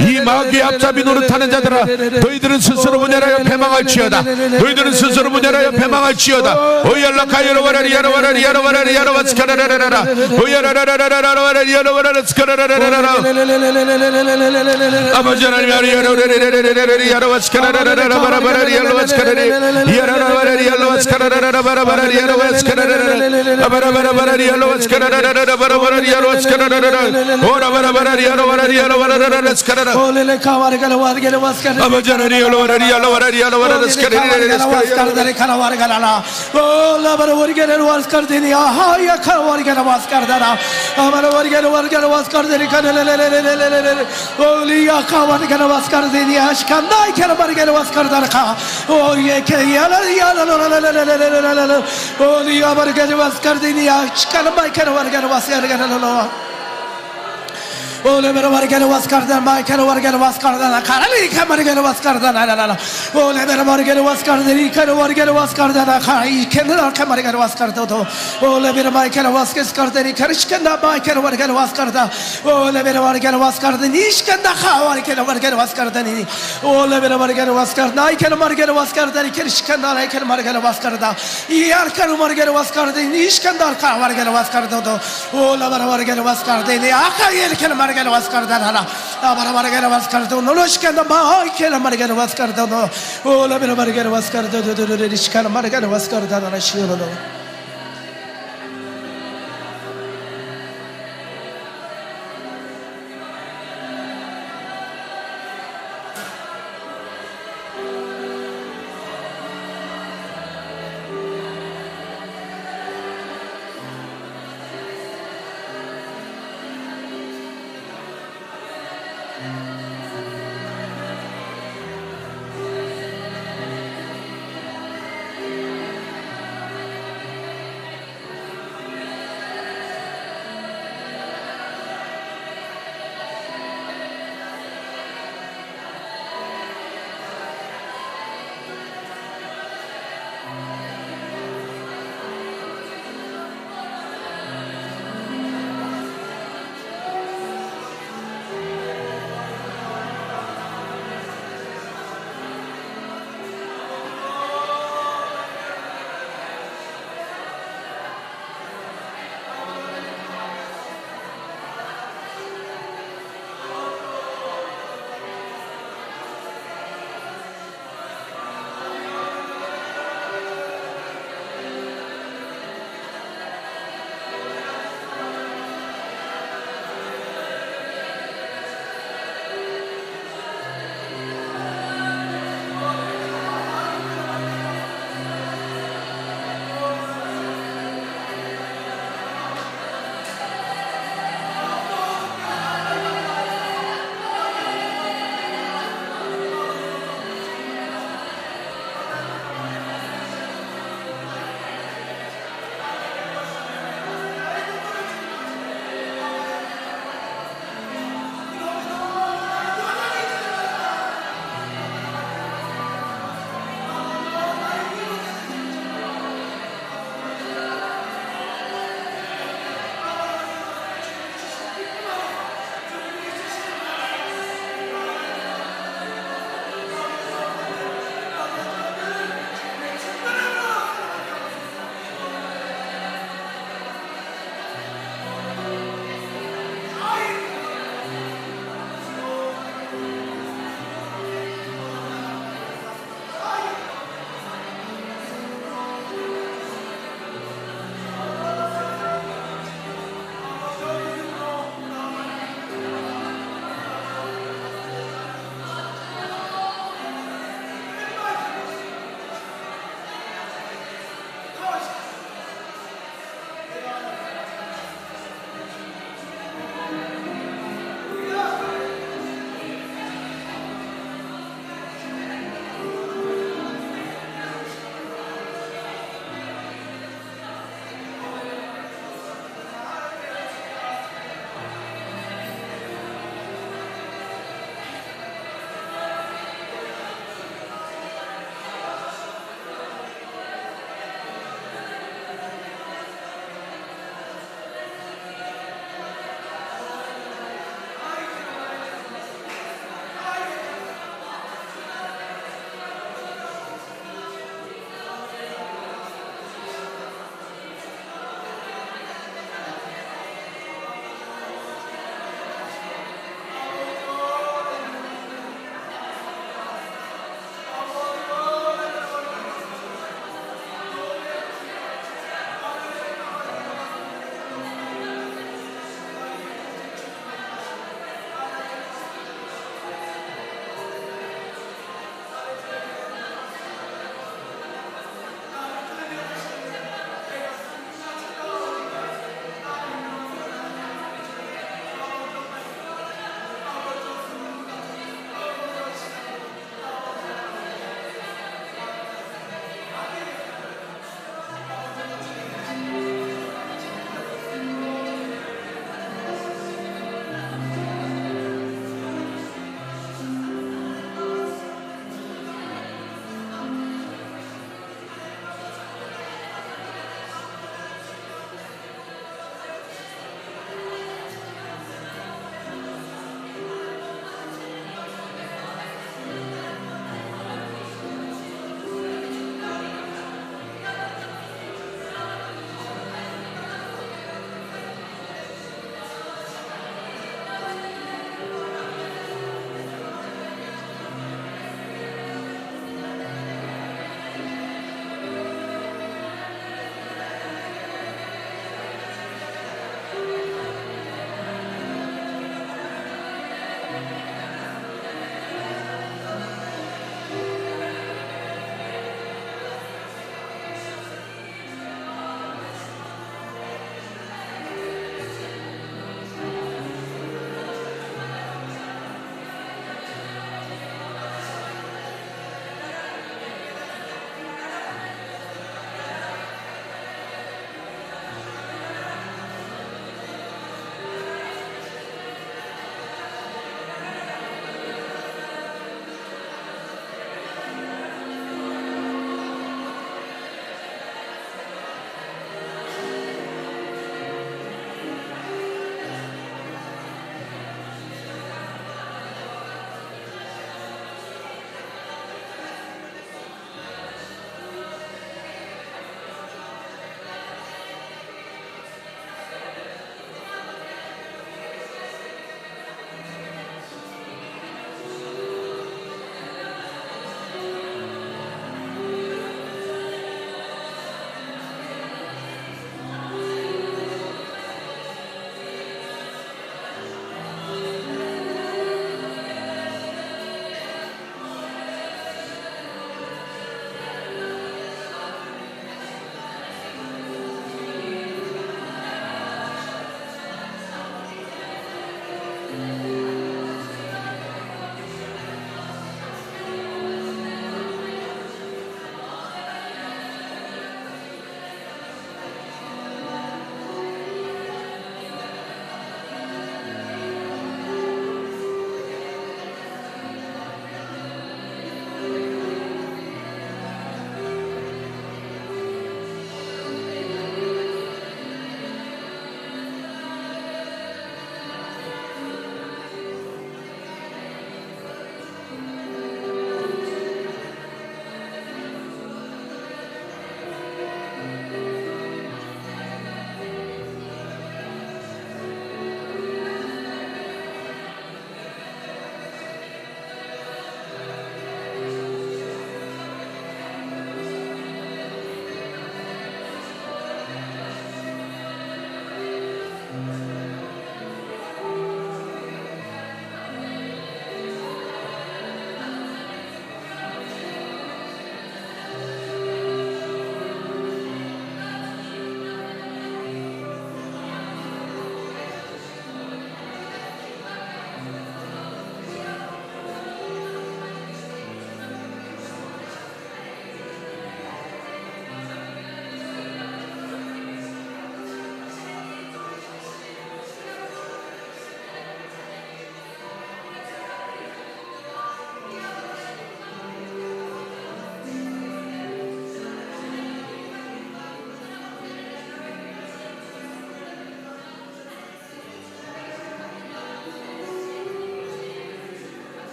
이 마귀의 앞잡이 노릇하는 자들아, 너희들은 스스로 분열하여 패망할지어다. 너희들은 스스로 분열하여 패망할지어다. 아버지 하나님, Ole bera vargene vaskardan maykene vargene vaskardan karali kamargene vaskardan alala ole bera vargene vaskardan ikene vargene vaskardan kai kenara kamargene vaskardan to ole bera maykene vaskardan karışkenda maykene vargene vaskardan ole bera vargene vaskardan işkenda vargene vargene vaskardan ole bera vargene vaskardan ikene vargene vaskardan karışkenda ikene vargene vaskardan iyar kan vargene vaskardan işkenda vargene vaskardan to ole bera vargene vaskardan akayel kan margene vaskardan hala abara margene vaskardan noloshkenda maykene margene vaskardan ole bera margene vaskardan işkenda margene vaskardan hala şiyono.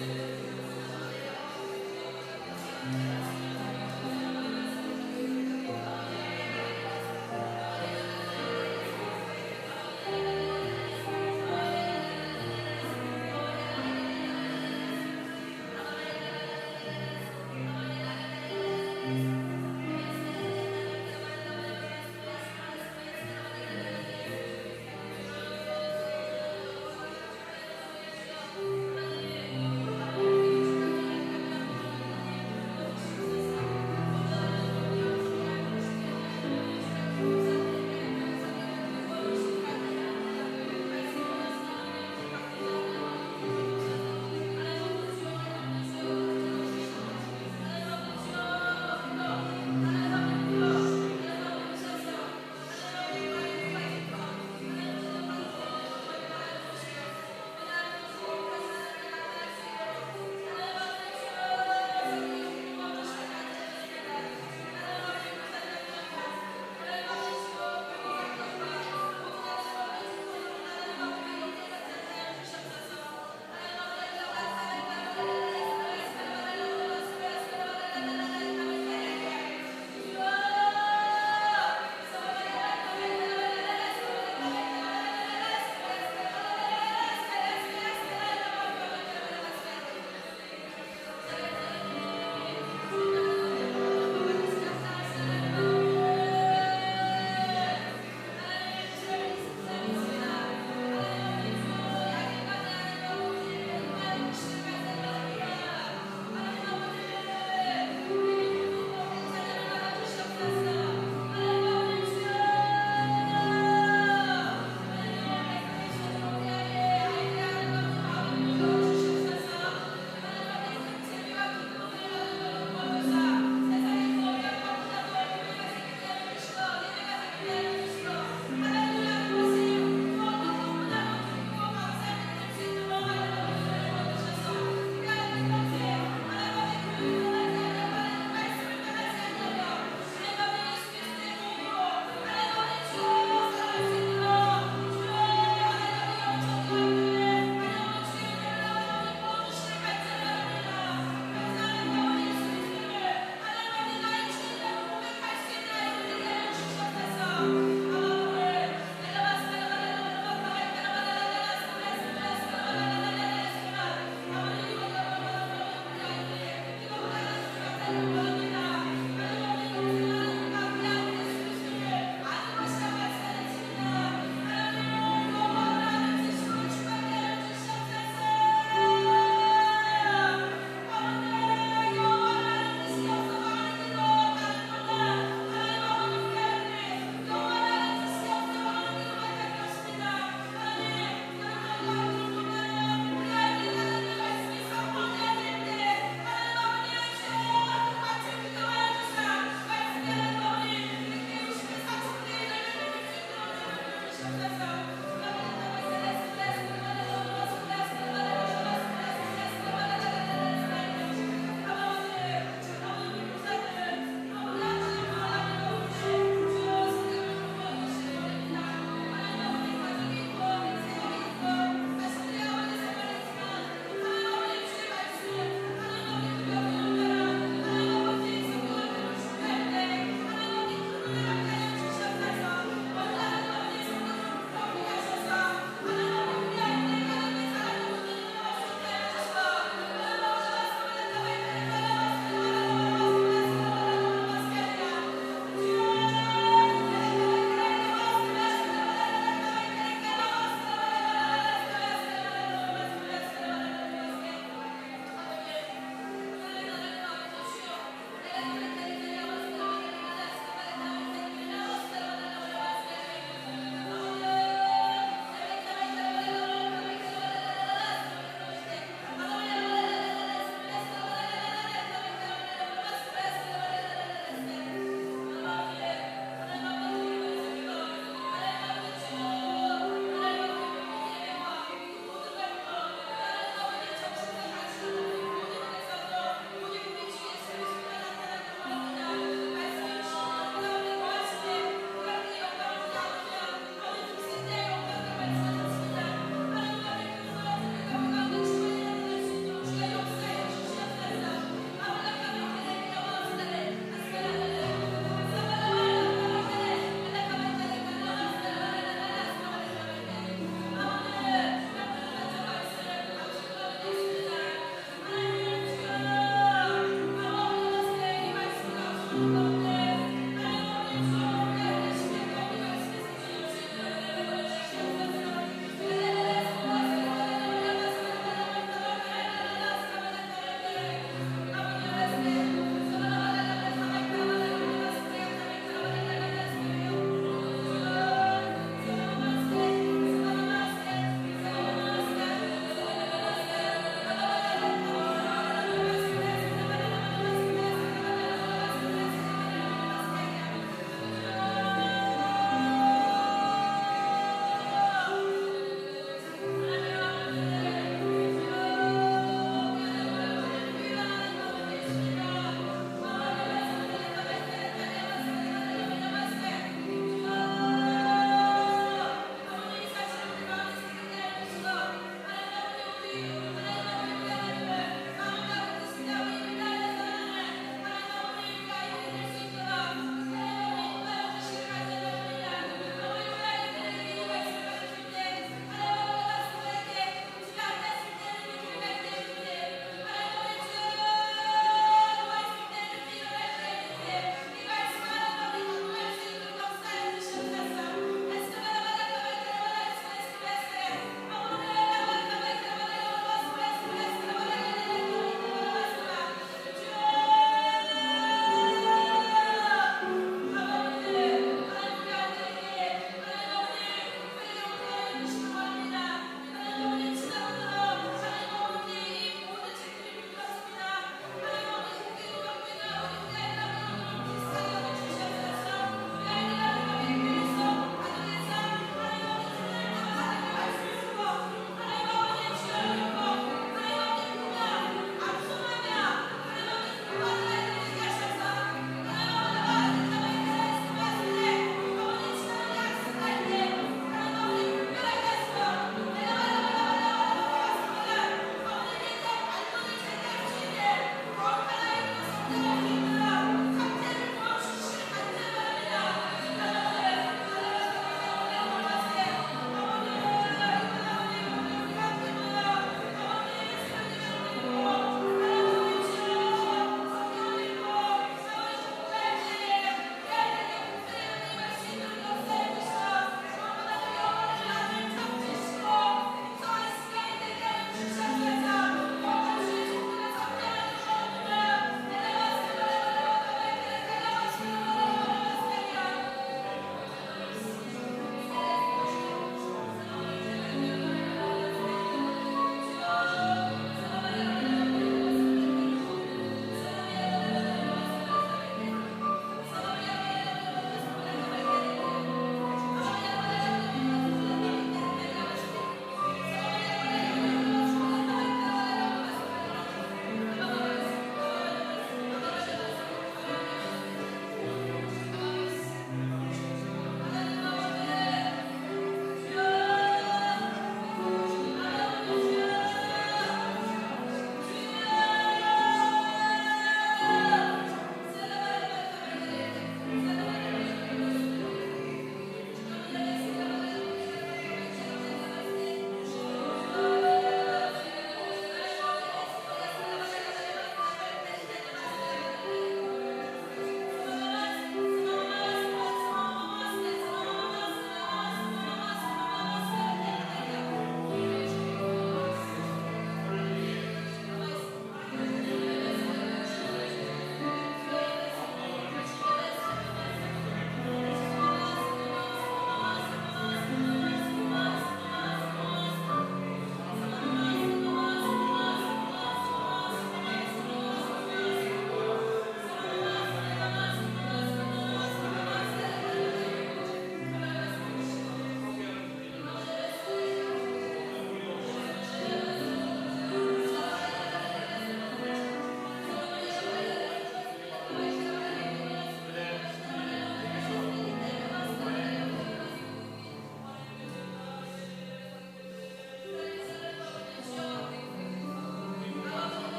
주옵소서.